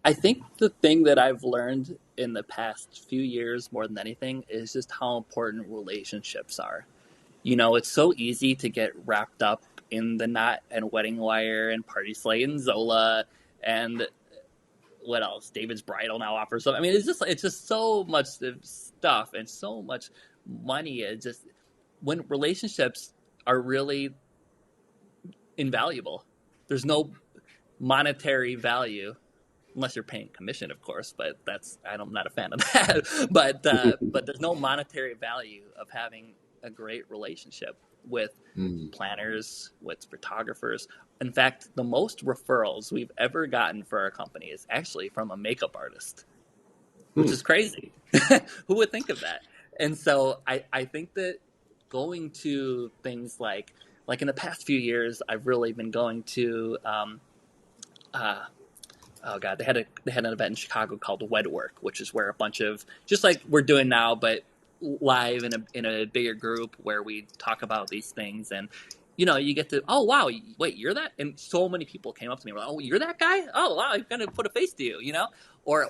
I think the thing that I've learned in the past few years more than anything is just how important relationships are. It's so easy to get wrapped up in the Knot and WeddingWire and Party Slate and Zola and what else? David's Bridal now offers something. I mean, it's just so much stuff and so much money. It's just when relationships are really invaluable. There's no monetary value unless you're paying commission, of course. But I'm not a fan of that. But there's no monetary value of having a great relationship with planners, with photographers. In fact, the most referrals we've ever gotten for our company is actually from a makeup artist, which is crazy. Who would think of that? And so I think that going to things like in the past few years, I've really been going to, oh God, they had an event in Chicago called WedWork, which is where a bunch of, just like we're doing now, but live in a bigger group where we talk about these things. And you get to, oh wow, wait, you're that? And so many people came up to me and were like, oh, you're that guy? Oh wow, I'm gonna put a face to you, or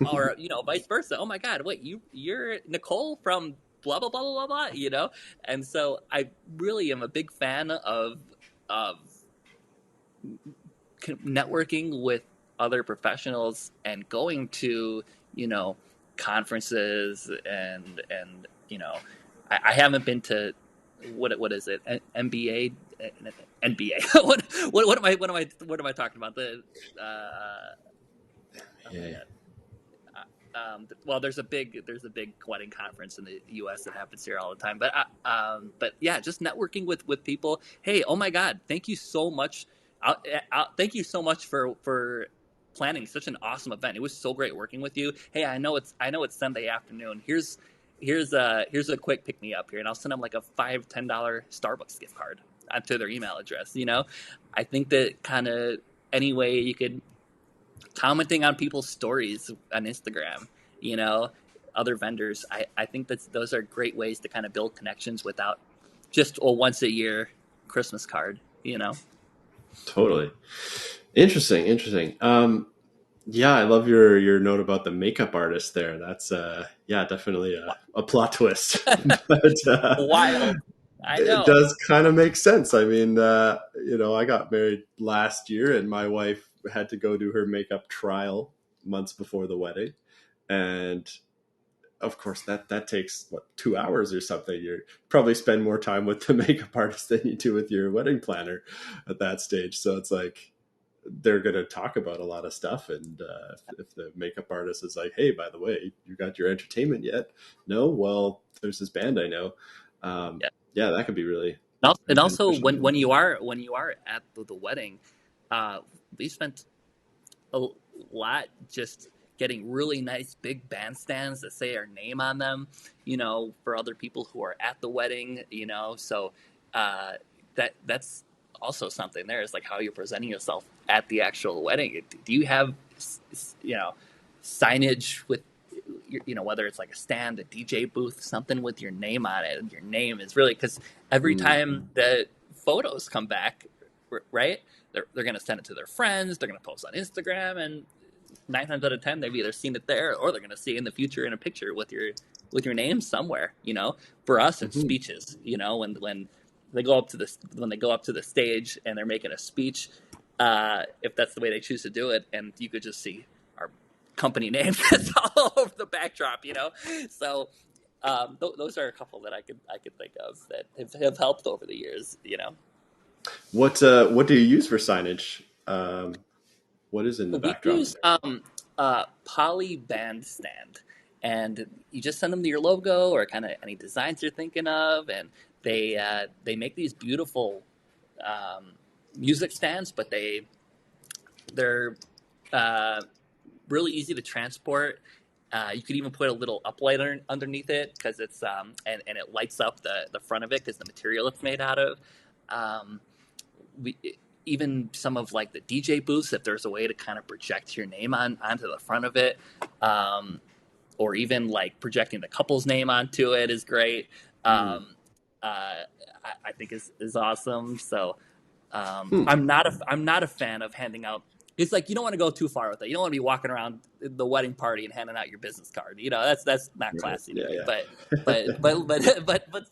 vice versa. Oh my God, wait, you're Nicole from blah blah blah blah blah, And so I really am a big fan of networking with other professionals and going to conferences and I haven't been to what is it, NBA. what am I talking about? Well, there's a big wedding conference in the U.S. that happens here all the time. But yeah, just networking with people. Hey, oh my God, thank you so much. Thank you so much for planning such an awesome event. It was so great working with you. Hey, I know it's Sunday afternoon. Here's a quick pick me up here, and I'll send them like a $5-10 Starbucks gift card to their email address. I think that kind of any way you could, commenting on people's stories on Instagram, other vendors. I think that those are great ways to kind of build connections without just a once a year Christmas card. Totally. Interesting. Yeah, I love your note about the makeup artist there. That's definitely a plot twist. But wild. I know. It does kind of make sense. I mean, I got married last year and my wife had to go do her makeup trial months before the wedding. And of course that takes 2 hours or something. You probably spend more time with the makeup artist than you do with your wedding planner at that stage. So it's like, they're going to talk about a lot of stuff. And if the makeup artist is like, hey, by the way, you got your entertainment yet? No? Well, there's this band I know. Yeah, that could be really. And also when you are at the wedding, we spent a lot just getting really nice big bandstands that say our name on them, for other people who are at the wedding, so that's also something there, is like how you're presenting yourself at the actual wedding. Do you have signage with whether it's like a stand, a DJ booth, something with your name on it? And your name is really, because every time the photos come back, right, they're going to send it to their friends, they're going to post on Instagram, and 9 times out of 10 they've either seen it there or they're going to see it in the future in a picture with your name somewhere. For us, it's speeches. When they go up to the stage and they're making a speech, if that's the way they choose to do it, and you could just see our company name that's all over the backdrop. So those are a couple that I could think of that have helped over the years. What do you use for signage? What is in the backdrop? We use poly bandstand, and you just send them to your logo or kind of any designs you're thinking of, and they make these beautiful music stands, but they're really easy to transport. You could even put a little uplighter underneath it because it's and it lights up the front of it because the material it's made out of. Even some of like the DJ booths, if there's a way to kind of project your name onto the front of it, or even like projecting the couple's name onto it is great. Mm. I think is awesome. So Hmm. I'm not a fan of handing out. It's like you don't want to go too far with it. You don't want to be walking around the wedding party and handing out your business card. That's not Right. classy to Yeah, me. yeah.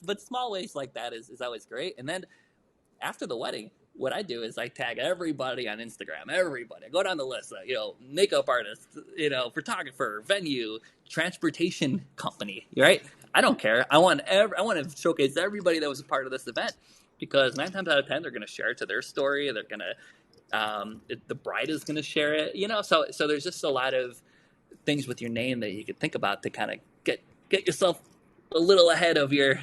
But small ways like that is always great. And then after the wedding, what I do is I tag everybody on Instagram. Everybody, I go down the list. Makeup artist, photographer, venue, transportation company. Right? I don't care. I want to showcase everybody that was a part of this event because 9 times out of 10 they're going to share it to their story. They're going to the bride is going to share it. So there's just a lot of things with your name that you could think about to kind of get yourself a little ahead of your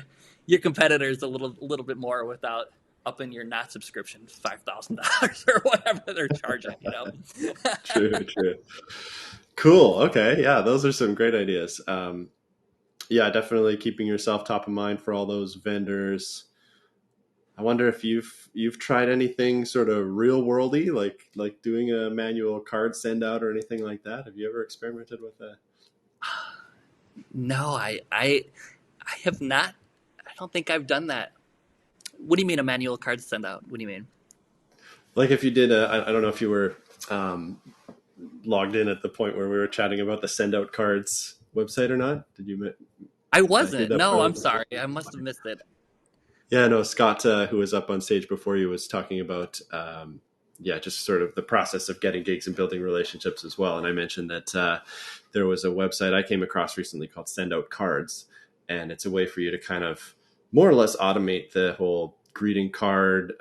competitors a little bit more without upping your not subscription $5,000 or whatever they're charging. True, true. Cool. Okay. Yeah, those are some great ideas. Yeah, definitely keeping yourself top of mind for all those vendors. I wonder if you've tried anything sort of real worldy, like doing a manual card send out or anything like that. Have you ever experimented with that? No, I have not. I don't think I've done that. What do you mean a manual card send out? What do you mean? Like if you did I don't know if you were logged in at the point where we were chatting about the send out cards website or not. Did you? I Did wasn't. that No, part I'm of the sorry. I must have missed it. Yeah, no, Scott, who was up on stage before you, was talking about, just sort of the process of getting gigs and building relationships as well. And I mentioned that there was a website I came across recently called Send Out Cards. And it's a way for you to kind of more or less automate the whole greeting card,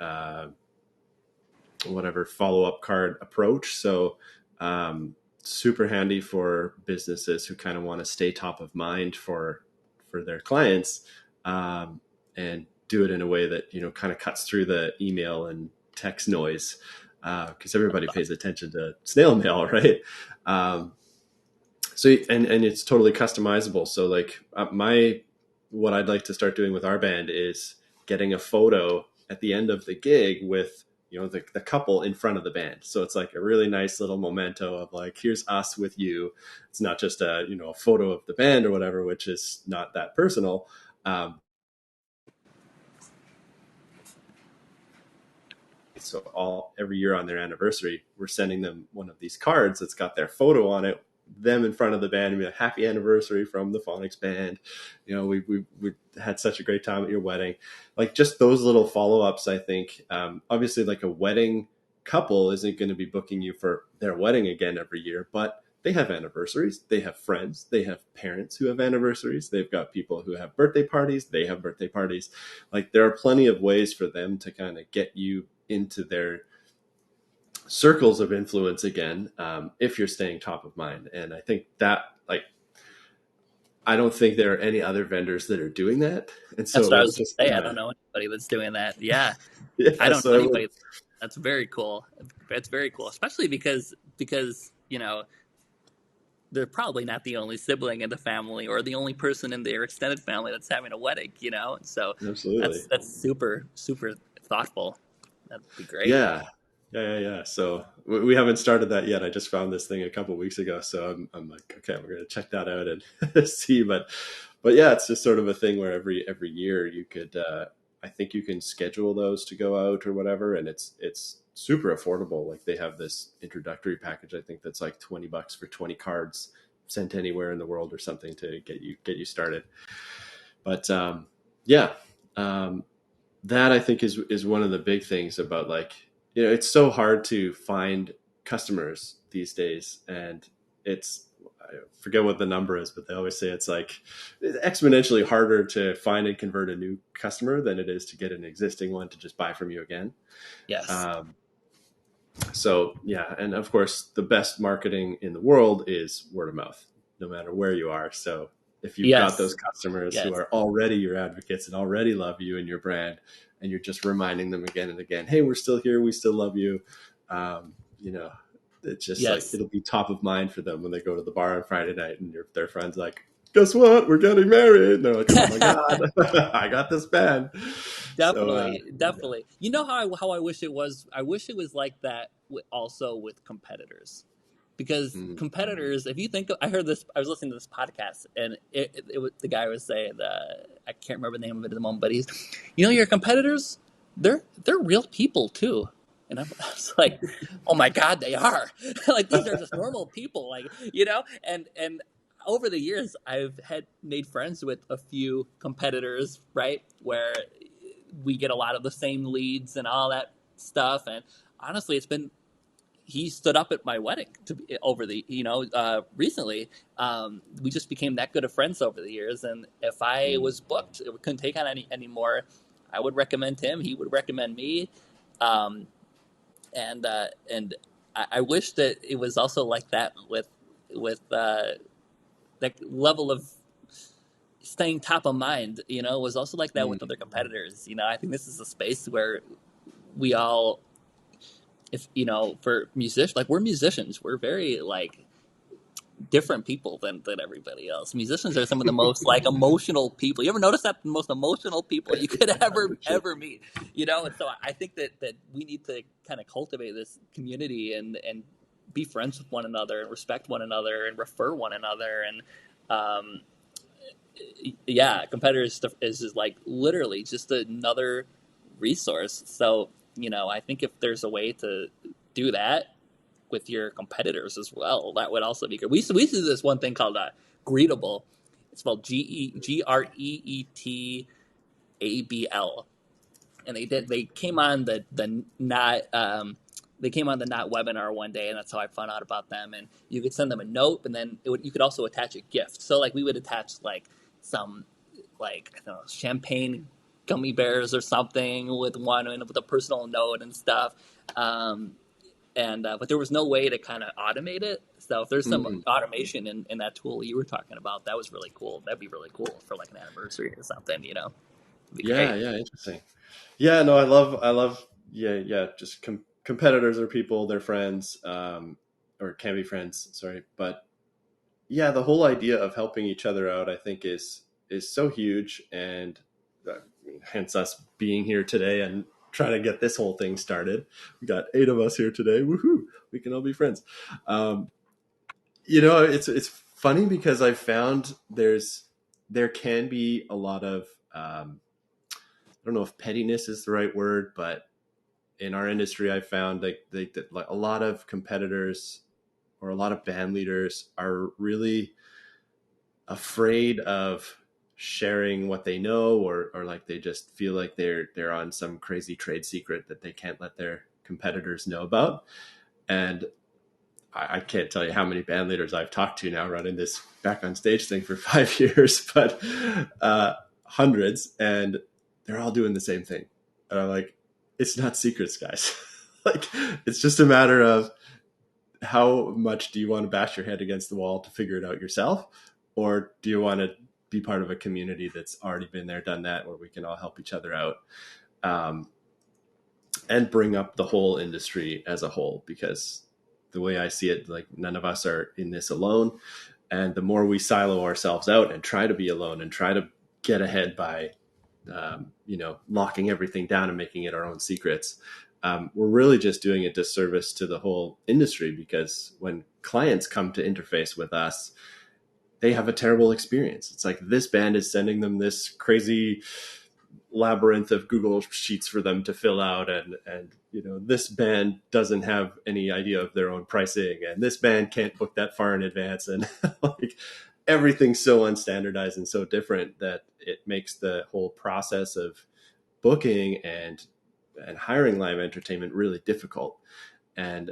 whatever follow-up card approach. So super handy for businesses who kind of want to stay top of mind for their clients, and do it in a way that kind of cuts through the email and text noise, because everybody pays attention to snail mail, right? So and it's totally customizable. So like what I'd like to start doing with our band is getting a photo at the end of the gig with the couple in front of the band. So it's like a really nice little memento of like, here's us with you. It's not just a photo of the band or whatever, which is not that personal. So every year on their anniversary, we're sending them one of these cards that's got their photo on it, them in front of the band, and be a happy anniversary from the Phonics band. We had such a great time at your wedding. Like just those little follow-ups, I think. Obviously, like a wedding couple isn't going to be booking you for their wedding again every year, but they have anniversaries. They have friends. They have parents who have anniversaries. They've got people who have birthday parties. They have birthday parties. Like there are plenty of ways for them to kind of get you into their circles of influence again, if you're staying top of mind. And I think that, like, I don't think there are any other vendors that are doing that. And so That's what I was just going to say. I don't know anybody that's doing that. Yeah. yeah, I don't so know I would, anybody. That's very cool. That's very cool, especially because they're probably not the only sibling in the family or the only person in their extended family that's having a wedding. So absolutely. that's super thoughtful. That'd be great. Yeah. So we haven't started that yet. I just found this thing a couple of weeks ago, so I'm like, okay, we're going to check that out and see. But yeah, it's just sort of a thing where every year you could, I think you can schedule those to go out or whatever, and it's super affordable. Like they have this introductory package, I think that's like $20 for 20 cards sent anywhere in the world or something to get you started. But that I think is one of the big things about, like, it's so hard to find customers these days, and I forget what the number is, but they always say it's like exponentially harder to find and convert a new customer than it is to get an existing one to just buy from you again. Yes. So yeah, and of course the best marketing in the world is word of mouth, no matter where you are. So if you've got those customers who are already your advocates and already love you and your brand, and you're just reminding them again and again, hey, we're still here, we still love you. It's just like it'll be top of mind for them when they go to the bar on Friday night and their friend's like, guess what? We're getting married. And they're like, oh my God, I got this band. Definitely. You know how I wish it was? I wish it was like that also with competitors. because Mm. competitors, if you think, I was listening to this podcast, and it was, the guy was saying, I can't remember the name of it at the moment, but he's, your competitors, they're real people too. And I was like, oh my God, they are. Like, these are just normal people, like, and over the years, I've made friends with a few competitors, right, where we get a lot of the same leads and all that stuff. And honestly, he stood up at my wedding recently. We just became that good of friends over the years. And if I was booked, couldn't take on anymore, I would recommend him. He would recommend me. And I wish that it was also like that with that level of staying top of mind, was also like that with other competitors. I think this is a space where we all, for musicians, like, we're musicians, we're very like different people than everybody else. Musicians are some of the most like emotional people. You ever notice that? The most emotional people you could ever meet, And so I think that we need to kind of cultivate this community and be friends with one another and respect one another and refer one another. And competitors stuff is just like literally just another resource. So I think if there's a way to do that with your competitors as well, that would also be good. We used to do this one thing called Greetable. It's spelled Greetabl, and they came on the not webinar one day, and that's how I found out about them. And you could send them a note, and then you could also attach a gift. So like we would attach like some, like, I don't know, champagne gummy bears or something with a personal note and stuff. But there was no way to kind of automate it. So if there's some automation in that tool you were talking about, that was really cool. That'd be really cool for like an anniversary or something, It'd be great. Yeah, interesting. Yeah, no, I love, just competitors are people, they're friends, or can be friends, sorry. But yeah, the whole idea of helping each other out, I think is so huge. And hence us being here today and trying to get this whole thing started. We got 8 of us here today. Woohoo! We can all be friends. It's funny because I found there can be a lot of, I don't know if pettiness is the right word, but in our industry, I found that a lot of competitors or a lot of band leaders are really afraid of sharing what they know, or like they just feel like they're on some crazy trade secret that they can't let their competitors know about. And I can't tell you how many band leaders I've talked to now running this Back on Stage thing for 5 years, but hundreds, and they're all doing the same thing. And I'm like, it's not secrets, guys. Like, it's just a matter of how much do you want to bash your head against the wall to figure it out yourself? Or do you want to be part of a community that's already been there, done that, where we can all help each other out, and bring up the whole industry as a whole? Because the way I see it, like, none of us are in this alone. And the more we silo ourselves out and try to be alone and try to get ahead by, locking everything down and making it our own secrets, we're really just doing a disservice to the whole industry. Because when clients come to interface with us, they have a terrible experience. It's like, this band is sending them this crazy labyrinth of Google Sheets for them to fill out. And this band doesn't have any idea of their own pricing. And this band can't book that far in advance. And like, everything's so unstandardized and so different that it makes the whole process of booking and hiring live entertainment really difficult. And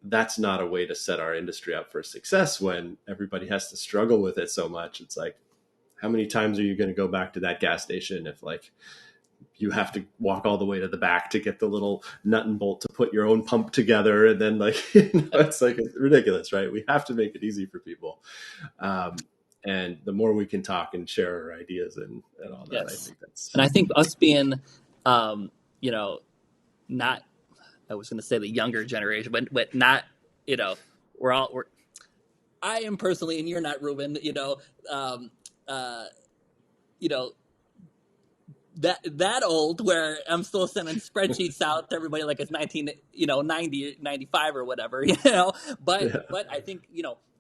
that's not a way to set our industry up for success when everybody has to struggle with it so much. It's like, how many times are you going to go back to that gas station if, like, you have to walk all the way to the back to get the little nut and bolt to put your own pump together? And then, like, it's like, it's ridiculous, right? We have to make it easy for people. And the more we can talk and share our ideas and all that, yes. I think that's... And I think us being, not, I was going to say the younger generation, but not, I am personally, and you're not, Ruben, that old where I'm still sending spreadsheets out to everybody like it's 90, 95 or whatever, But Yeah. I think,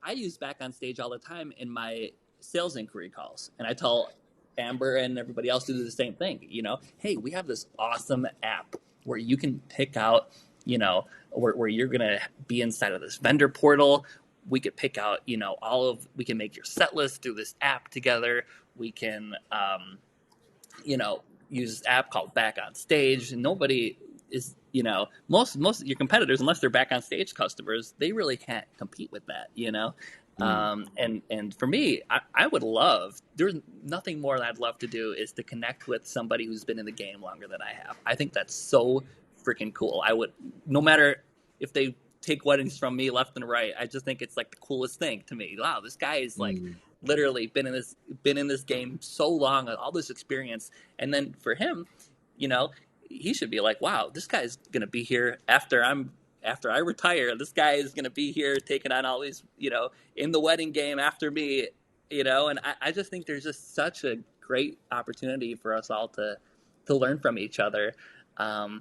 I use Back on Stage all the time in my sales inquiry calls, and I tell Amber and everybody else to do the same thing. Hey, we have this awesome app where you can pick out, where you're gonna be inside of this vendor portal. We could pick out, we can make your set list through this app together. We can, use this app called Back on Stage. And nobody is, most of your competitors, unless they're Back on Stage customers, they really can't compete with that. And for me, I would love, there's nothing more that I'd love to do is to connect with somebody who's been in the game longer than I have. I think that's so freaking cool. I would, no matter if they take weddings from me left and right, I just think it's like the coolest thing to me. Wow, this guy is like literally been in this game so long, all this experience. And then for him, he should be like, wow, this guy's gonna be here after I retire. This guy is gonna be here taking on all these, in the wedding game after me, and I just think there's just such a great opportunity for us all to learn from each other. I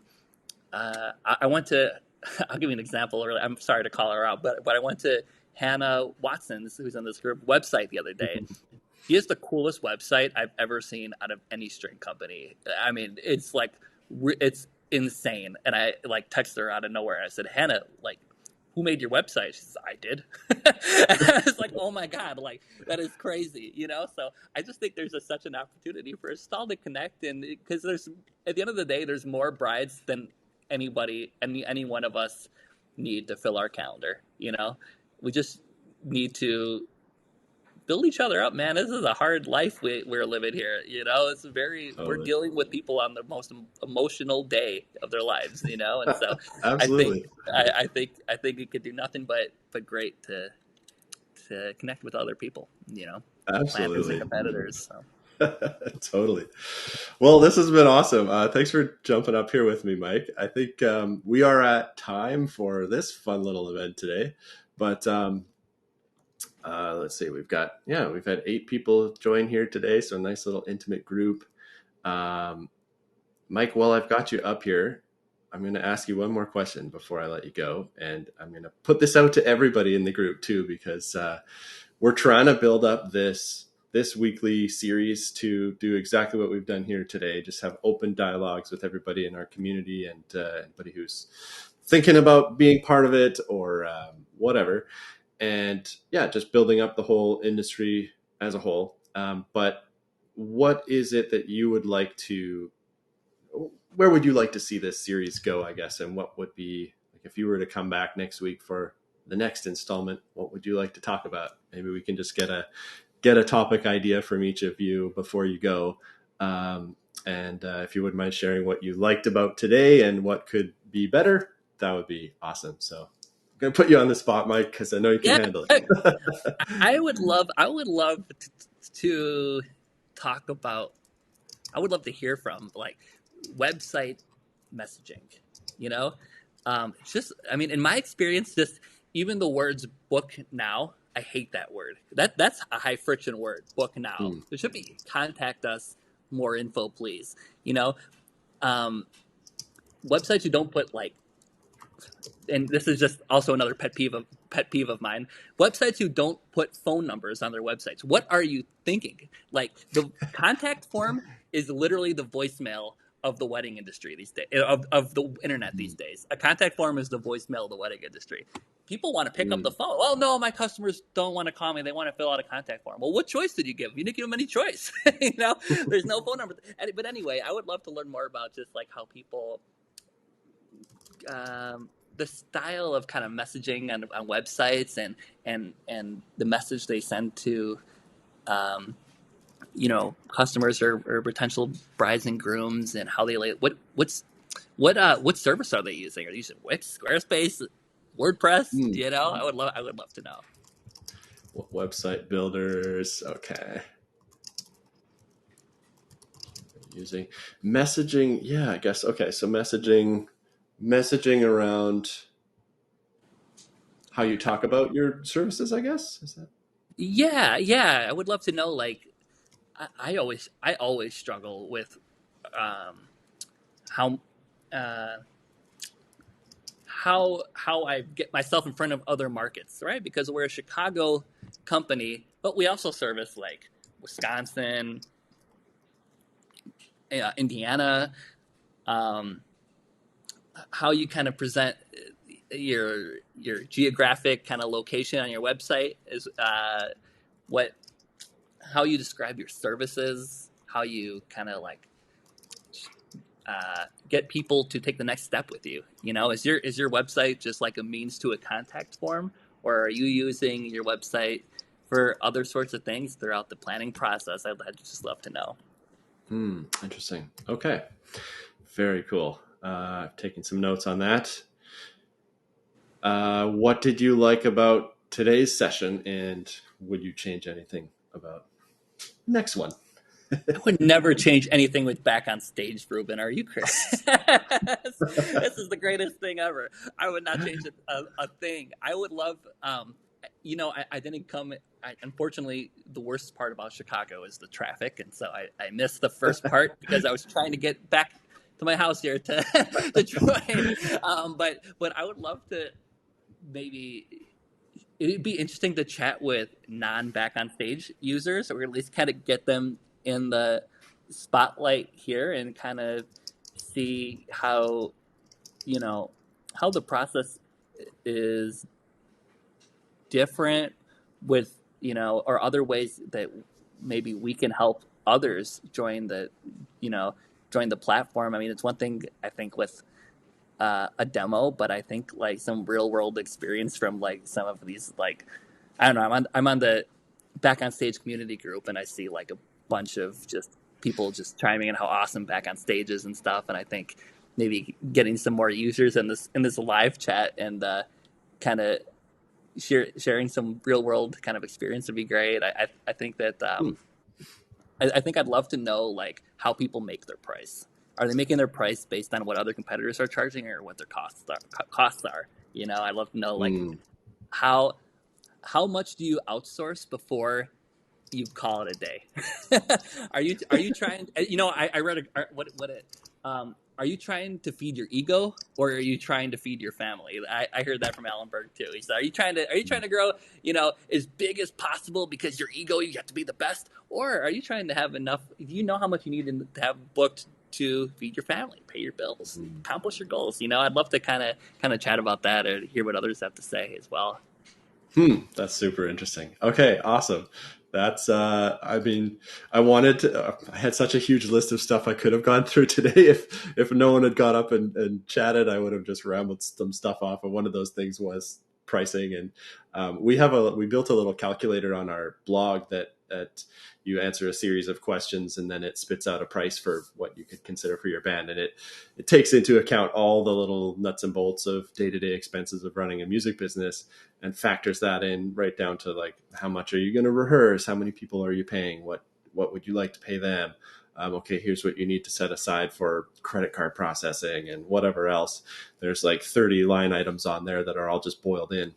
went to, I'll give you an example. I'm sorry to call her out, but I went to Hannah Watson's, who's in this group, website the other day. She has the coolest website I've ever seen out of any string company. I mean, it's like, it's insane. And I like texted her out of nowhere. I said, Hannah, like, who made your website? She said, I did. And I was like, oh my God, like, that is crazy, So I just think there's such an opportunity for us all to connect. And because at the end of the day, there's more brides than any one of us need to fill our calendar. We just need to build each other up, man. This is a hard life we're living here. It's we're dealing with people on the most emotional day of their lives, And so Absolutely. I think it could do nothing but great to connect with other people, Absolutely. planners and competitors. So. Totally. Well, this has been awesome. Thanks for jumping up here with me, Mike. I think we are at time for this fun little event today, but let's see, we've had 8 people join here today. So a nice little intimate group. Mike, while I've got you up here, I'm going to ask you one more question before I let you go. And I'm going to put this out to everybody in the group too, because we're trying to build up this weekly series to do exactly what we've done here today. Just have open dialogues with everybody in our community and anybody who's thinking about being part of it or whatever. And yeah, just building up the whole industry as a whole. But what is it that you would like to, where would you like to see this series go, I guess? And what would be, like, if you were to come back next week for the next installment, what would you like to talk about? Maybe we can just get a topic idea from each of you before you go. And if you wouldn't mind sharing what you liked about today and what could be better, that would be awesome. So I'm going to put you on the spot, Mike, because I know you can handle it. I would love to talk about, I would love to hear from like website messaging, in my experience, just even the words book now, I hate that word. That's a high friction word, book now. There should be contact us, more info, please. Websites who don't put like, and this is just also another pet peeve of mine. Websites who don't put phone numbers on their websites. What are you thinking? Like, the contact form is literally the voicemail of the wedding industry these days, of the internet these days. A contact form is the voicemail of the wedding industry. People want to pick up the phone. Well, no, my customers don't want to call me. They want to fill out a contact form. Well, what choice did you give? You didn't give them any choice. There's no phone number. But anyway, I would love to learn more about just like how people, the style of kind of messaging on websites and the message they send to, customers or potential brides and grooms, and how they what service are they using? Are they using Wix, Squarespace, WordPress? I would love to know. Website builders. Okay. Using messaging. Yeah, I guess. Okay. So messaging around how you talk about your services, I guess. Is that? Yeah. I would love to know, like, I always struggle with how I get myself in front of other markets, right? Because we're a Chicago company, but we also service like Wisconsin, Indiana. How you kind of present your geographic kind of location on your website is how you describe your services, how you kind of like get people to take the next step with you. You know, is your website just like a means to a contact form, or are you using your website for other sorts of things throughout the planning process? I'd just love to know. Interesting. Okay. Very cool. Taking some notes on that. What did you like about today's session, and would you change anything about the next one? I would never change anything with Back on Stage, Ruben. Are you crazy? This is the greatest thing ever. I would not change a thing. I would love, I didn't come. Unfortunately, the worst part about Chicago is the traffic. And so I missed the first part because I was trying to get back to my house here to join. But I would love to maybe... It'd be interesting to chat with non-Back on Stage users, or at least kind of get them in the spotlight here and kind of see how the process is different with, or other ways that maybe we can help others join the platform. I mean, it's one thing I think with a demo, but I think like some real world experience from like some of these, like, I don't know, I'm on the Back on Stage community group, and I see like a bunch of just people just chiming in how awesome Back on Stage is and stuff. And I think maybe getting some more users in this live chat and kind of sharing some real world kind of experience would be great. I think that I think I'd love to know like how people make their price. Are they making their price based on what other competitors are charging, or what their costs are? I'd love to know like how much do you outsource before you call it a day? Are you trying? I read are you trying to feed your ego, or are you trying to feed your family? I heard that from Alan Berg too. He said, are you trying to grow, as big as possible because your ego, you have to be the best, or are you trying to have enough? Do you know how much you need to have booked to feed your family, pay your bills, accomplish your goals? I'd love to kind of chat about that and hear what others have to say as well. That's super interesting. Okay, awesome. That's, I had such a huge list of stuff I could have gone through today. If no one had got up and chatted, I would have just rambled some stuff off. And one of those things was pricing. And we built a little calculator on our blog that you answer a series of questions, and then it spits out a price for what you could consider for your band. And it takes into account all the little nuts and bolts of day-to-day expenses of running a music business, and factors that in right down to like, how much are you going to rehearse? How many people are you paying? What would you like to pay them? Okay, here's what you need to set aside for credit card processing and whatever else. There's like 30 line items on there that are all just boiled in.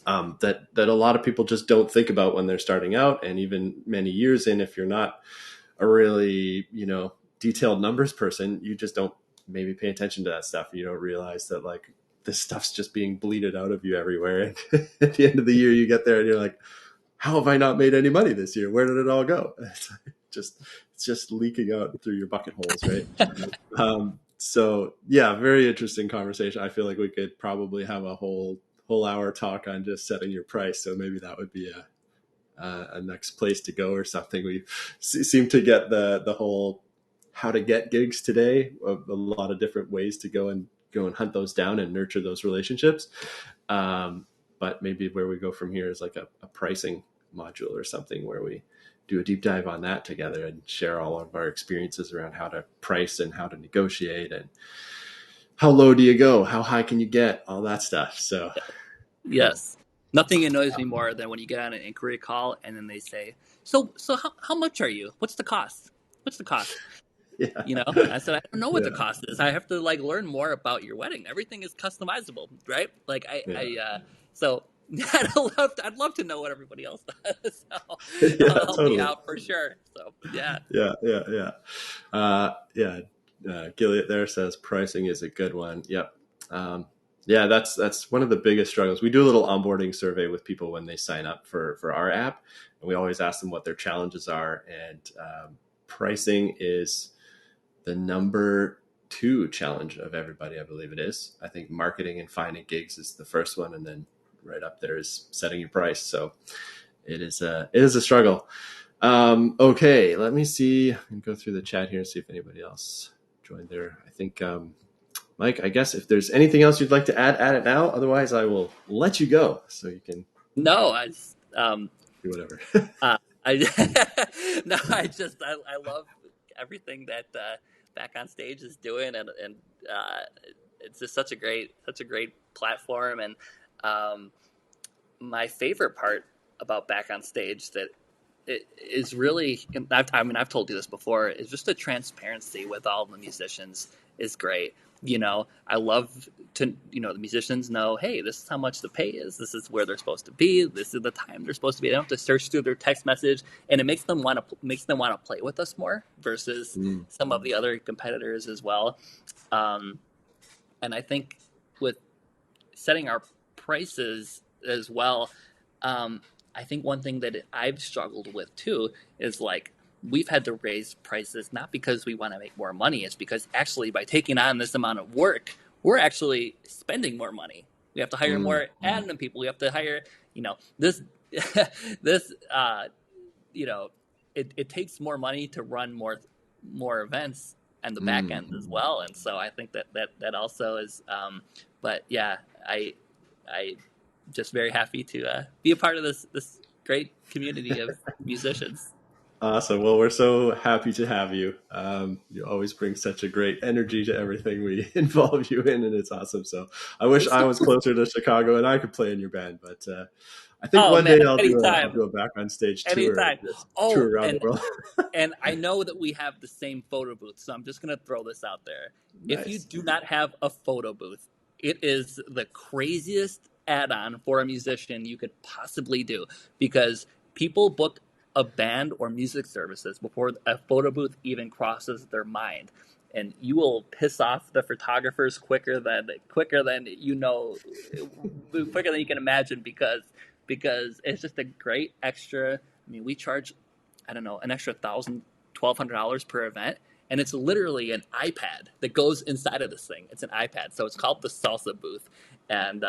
That a lot of people just don't think about when they're starting out, and even many years in, if you're not a really, detailed numbers person, you just don't maybe pay attention to that stuff. You don't realize that like this stuff's just being bleeded out of you everywhere. And at the end of the year, you get there and you're like, how have I not made any money this year? Where did it all go? It's just leaking out through your bucket holes, right? So yeah, very interesting conversation. I feel like we could probably have a whole hour talk on just setting your price. So maybe that would be a next place to go or something. We seem to get the whole how to get gigs today, a lot of different ways to go and hunt those down and nurture those relationships. But maybe where we go from here is like a pricing module or something where we do a deep dive on that together and share all of our experiences around how to price and how to negotiate and how low do you go? How high can you get? All that stuff. So, yes, nothing annoys me more than when you get on an inquiry call and then they say, "So how much are you? What's the cost? What's the cost?" Yeah. I said, I don't know what the cost is. I have to like learn more about your wedding. Everything is customizable, right? Like so I'd love to know what everybody else does. So Yeah, that'll help me totally. out for sure. So yeah. Yeah. Gilead there says pricing is a good one. Yep. Yeah, that's one of the biggest struggles. We do a little onboarding survey with people when they sign up for our app, and we always ask them what their challenges are. And pricing is the number 2 challenge of everybody, I believe it is. I think marketing and finding gigs is the first one, and then right up there is setting your price. So it is a struggle. Okay, let me see and go through the chat here and see if anybody else joined there. I think Mike, I guess if there's anything else you'd like to add it now. Otherwise, I will let you go so you can No, I do whatever. I no, I love everything that Back on Stage is doing, and it's just such a great platform. And my favorite part about Back on Stage that it is really, I've told you this before, is just the transparency with all the musicians is great. I love to, the musicians know, hey, this is how much the pay is. This is where they're supposed to be. This is the time they're supposed to be. They don't have to search through their text message, and it makes them want to play with us more versus some of the other competitors as well. And I think with setting our prices as well, I think one thing that I've struggled with too is we've had to raise prices not because we want to make more money. It's because actually by taking on this amount of work, we're actually spending more money. We have to hire more admin people. We have to hire, this, it takes more money to run more events and the back end as well. And so I think that also is, but yeah, I just very happy to be a part of this great community of musicians. Awesome. Well, we're so happy to have you. You always bring such a great energy to everything we involve you in, and it's awesome. So I wish I was closer to Chicago and I could play in your band, but I think one day I'll do a Back on Stage tour. Tour around the world. And I know that we have the same photo booth, so I'm just going to throw this out there. Nice. If you do not have a photo booth, it is the craziest add-on for a musician you could possibly do, because people book a band or music services before a photo booth even crosses their mind, and you will piss off the photographers quicker than quicker than you can imagine, because it's just a great extra. I mean, we charge, I don't know, an extra $1,200 per event, and it's literally an iPad that goes inside of this thing. It's an iPad, so it's called the Salsa Booth, and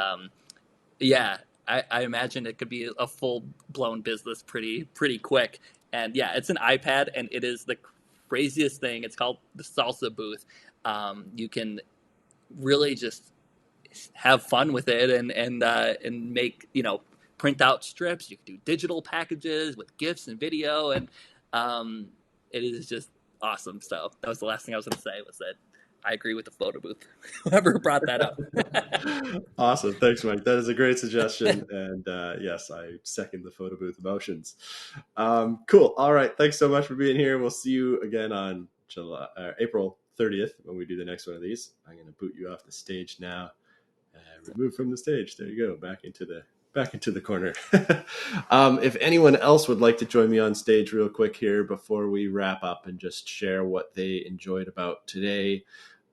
yeah, I imagine it could be a full-blown business pretty quick. And yeah, it's an iPad, and it is the craziest thing. It's called the Salsa Booth. You can really just have fun with it and make, print out strips. You can do digital packages with GIFs and video, and it is just awesome. So that was the last thing I was going to say, was that I agree with the photo booth. Whoever brought that up. Awesome. Thanks, Mike. That is a great suggestion. And yes, I second the photo booth emotions. Cool. All right. Thanks so much for being here. We'll see you again on April 30th when we do the next one of these. I'm going to boot you off the stage now. Remove from the stage. There you go. Back into the corner. If anyone else would like to join me on stage real quick here before we wrap up and just share what they enjoyed about today,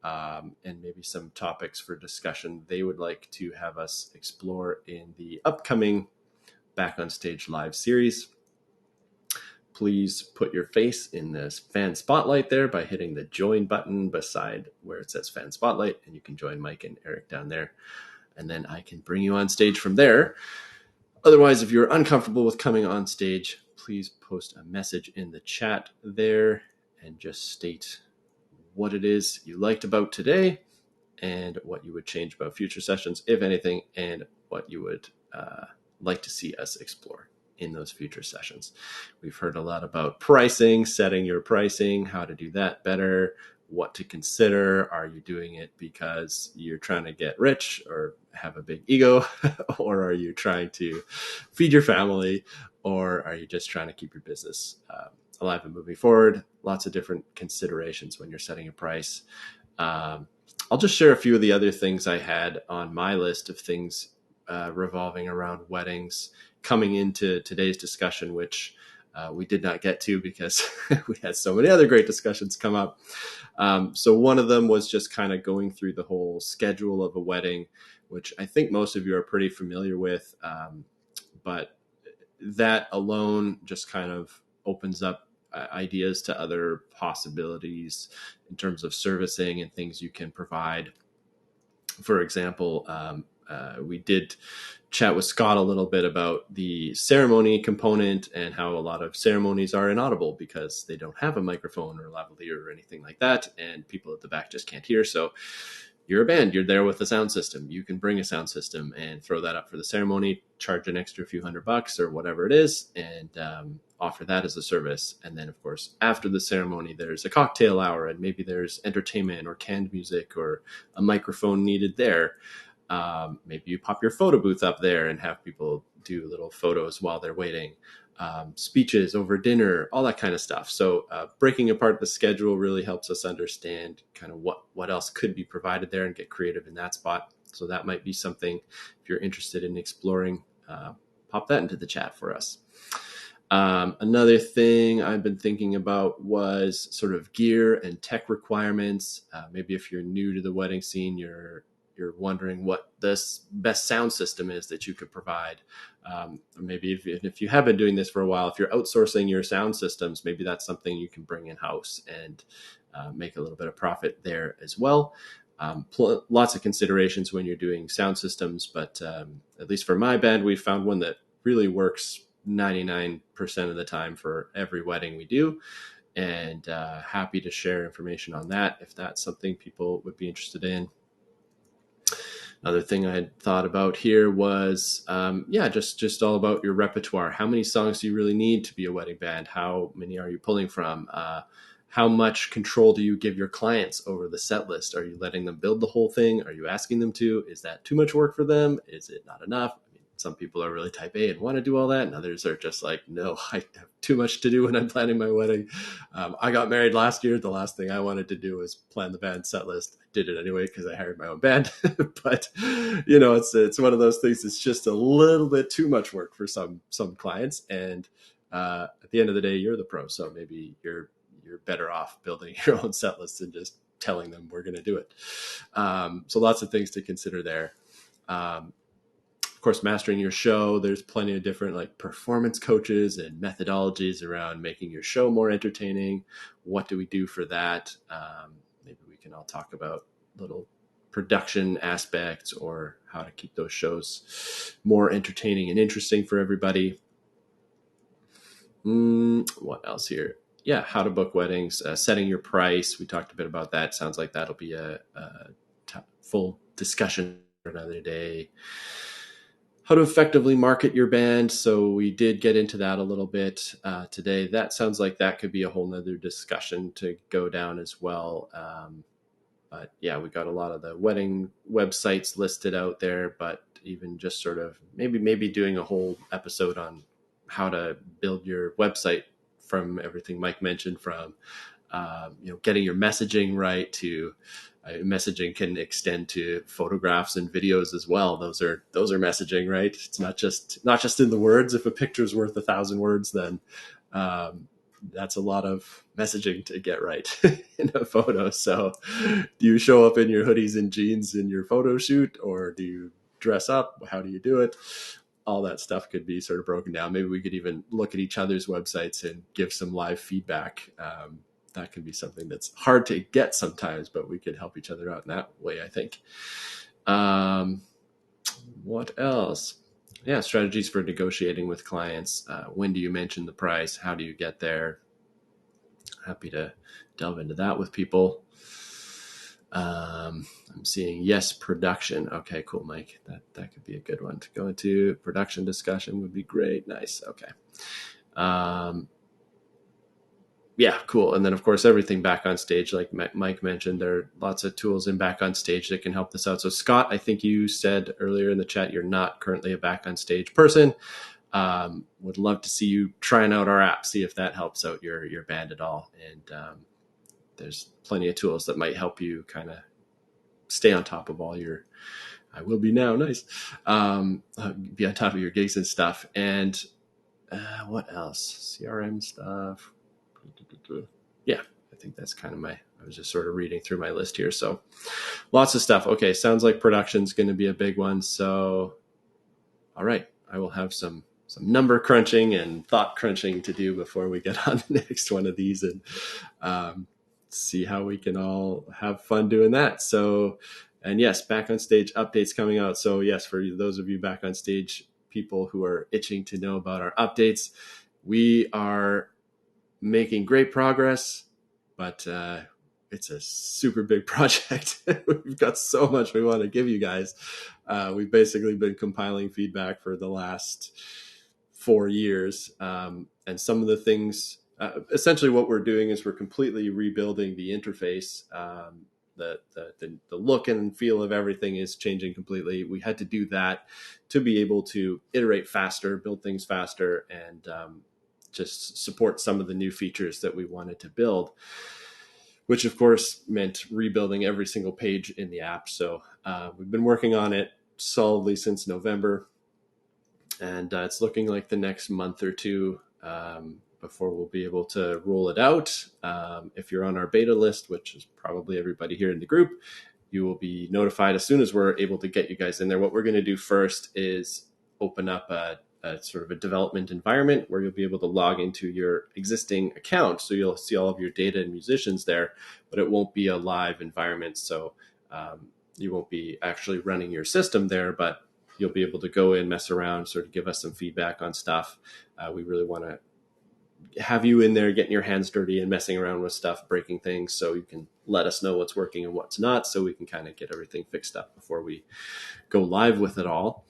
and maybe some topics for discussion they would like to have us explore in the upcoming Back on Stage live series, please put your face in this fan spotlight there by hitting the join button beside where it says fan spotlight, and you can join Mike and Eric down there, and then I can bring you on stage from there. Otherwise, if you're uncomfortable with coming on stage, please post a message in the chat there and just state what it is you liked about today and what you would change about future sessions, if anything, and what you would like to see us explore in those future sessions. We've heard a lot about pricing, setting your pricing, how to do that better, what to consider. Are you doing it because you're trying to get rich or have a big ego, or are you trying to feed your family, or are you just trying to keep your business alive and moving forward? Lots of different considerations when you're setting a price. I'll just share a few of the other things I had on my list of things revolving around weddings coming into today's discussion, which we did not get to because we had so many other great discussions come up. So one of them was just kind of going through the whole schedule of a wedding, which I think most of you are pretty familiar with. But that alone just kind of opens up ideas to other possibilities in terms of servicing and things you can provide. For example, we did chat with Scott a little bit about the ceremony component and how a lot of ceremonies are inaudible because they don't have a microphone or lavalier or anything like that, and people at the back just can't hear. So you're a band, you're there with a sound system. You can bring a sound system and throw that up for the ceremony, charge an extra few $100 or whatever it is, and offer that as a service. And then, of course, after the ceremony, there's a cocktail hour, and maybe there's entertainment or canned music or a microphone needed there. Maybe you pop your photo booth up there and have people do little photos while they're waiting. Speeches over dinner, all that kind of stuff. So breaking apart the schedule really helps us understand kind of what else could be provided there and get creative in that spot. So that might be something, if you're interested in exploring, pop that into the chat for us. Another thing I've been thinking about was sort of gear and tech requirements. Maybe if you're new to the wedding scene, you're wondering what this best sound system is that you could provide. Or maybe if you have been doing this for a while, if you're outsourcing your sound systems, maybe that's something you can bring in-house and make a little bit of profit there as well. Lots of considerations when you're doing sound systems, but at least for my band, we found one that really works 99% of the time for every wedding we do. And happy to share information on that if that's something people would be interested in. Another thing I had thought about here was, just all about your repertoire. How many songs do you really need to be a wedding band? How many are you pulling from? How much control do you give your clients over the set list? Are you letting them build the whole thing? Are you asking them to? Is that too much work for them? Is it not enough? Some people are really type A and want to do all that, and others are just like, no, I have too much to do when I'm planning my wedding. I got married last year. The last thing I wanted to do was plan the band set list. I did it anyway because I hired my own band. But it's one of those things. It's just a little bit too much work for some clients. And at the end of the day, you're the pro, so maybe you're better off building your own set list and just telling them we're going to do it. So lots of things to consider there. Of course, mastering your show, there's plenty of different like performance coaches and methodologies around making your show more entertaining. What do we do for that? Maybe we can all talk about little production aspects or how to keep those shows more entertaining and interesting for everybody. What else here? Yeah, how to book weddings, setting your price. We talked a bit about that. Sounds like that'll be a full discussion for another day. How to effectively market your band. So we did get into that a little bit today. That sounds like that could be a whole nother discussion to go down as well. But yeah, we got a lot of the wedding websites listed out there, but even just sort of maybe doing a whole episode on how to build your website from everything Mike mentioned, from getting your messaging right to messaging can extend to photographs and videos as well. Those are messaging, right? It's not just in the words. If a picture is worth 1,000 words, then that's a lot of messaging to get right in a photo. So do you show up in your hoodies and jeans in your photo shoot, or do you dress up? How do you do it? All that stuff could be sort of broken down. Maybe we could even look at each other's websites and give some live feedback. That can be something that's hard to get sometimes, but we could help each other out in that way, I think. What else? Yeah, strategies for negotiating with clients. When do you mention the price? How do you get there? Happy to delve into that with people. I'm seeing yes, production. Okay, cool, Mike. That could be a good one to go into. Production discussion would be great. Nice. Okay. Yeah, cool. And then, of course, everything back on stage, like Mike mentioned, there are lots of tools in back on stage that can help this out. So, Scott, I think you said earlier in the chat you're not currently a back on stage person. Would love to see you trying out our app, see if that helps out your band at all. And there's plenty of tools that might help you kind of stay on top of all your, I will be now, nice, be on top of your gigs and stuff. And what else? CRM stuff. Yeah, I think that's kind of I was just sort of reading through my list here. So lots of stuff. Okay, sounds like production's going to be a big one. So, all right, I will have some number crunching and thought crunching to do before we get on the next one of these, and see how we can all have fun doing that. So, and yes, Back on Stage updates coming out. So yes, for those of you Back on Stage people who are itching to know about our updates, we are making great progress, but it's a super big project. We've got so much we want to give you guys. We've basically been compiling feedback for the last 4 years. And some of the things, essentially what we're doing is we're completely rebuilding the interface. The look and feel of everything is changing completely. We had to do that to be able to iterate faster, build things faster, and just support some of the new features that we wanted to build, which of course meant rebuilding every single page in the app. So we've been working on it solidly since November, and it's looking like the next month or two before we'll be able to roll it out. If you're on our beta list, which is probably everybody here in the group, you will be notified as soon as we're able to get you guys in there. What we're going to do first is open up a sort of a development environment where you'll be able to log into your existing account. So you'll see all of your data and musicians there, but it won't be a live environment. So you won't be actually running your system there, but you'll be able to go in, mess around, sort of give us some feedback on stuff. We really want to have you in there getting your hands dirty and messing around with stuff, breaking things, so you can let us know what's working and what's not, so we can kind of get everything fixed up before we go live with it all.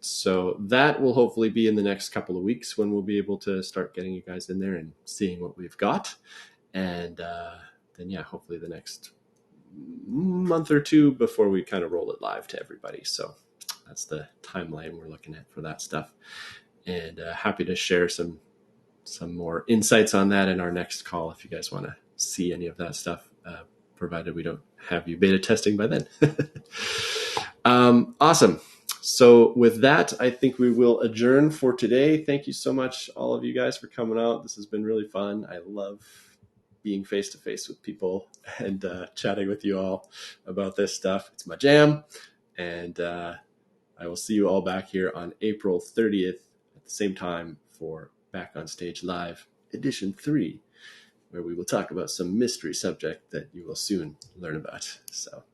So that will hopefully be in the next couple of weeks when we'll be able to start getting you guys in there and seeing what we've got. And then, yeah, hopefully the next month or two before we kind of roll it live to everybody. So that's the timeline we're looking at for that stuff. And happy to share some more insights on that in our next call if you guys want to see any of that stuff, provided we don't have you beta testing by then. Awesome. So with that, I think we will adjourn for today. Thank you so much, all of you guys, for coming out. This has been really fun. I love being face-to-face with people and chatting with you all about this stuff. It's my jam. And I will see you all back here on April 30th at the same time for Back on Stage Live Edition 3, where we will talk about some mystery subject that you will soon learn about. So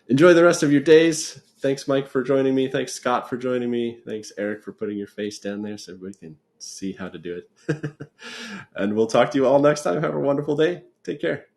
enjoy the rest of your days. Thanks, Mike, for joining me. Thanks, Scott, for joining me. Thanks, Eric, for putting your face down there so everybody can see how to do it. And we'll talk to you all next time. Have a wonderful day. Take care.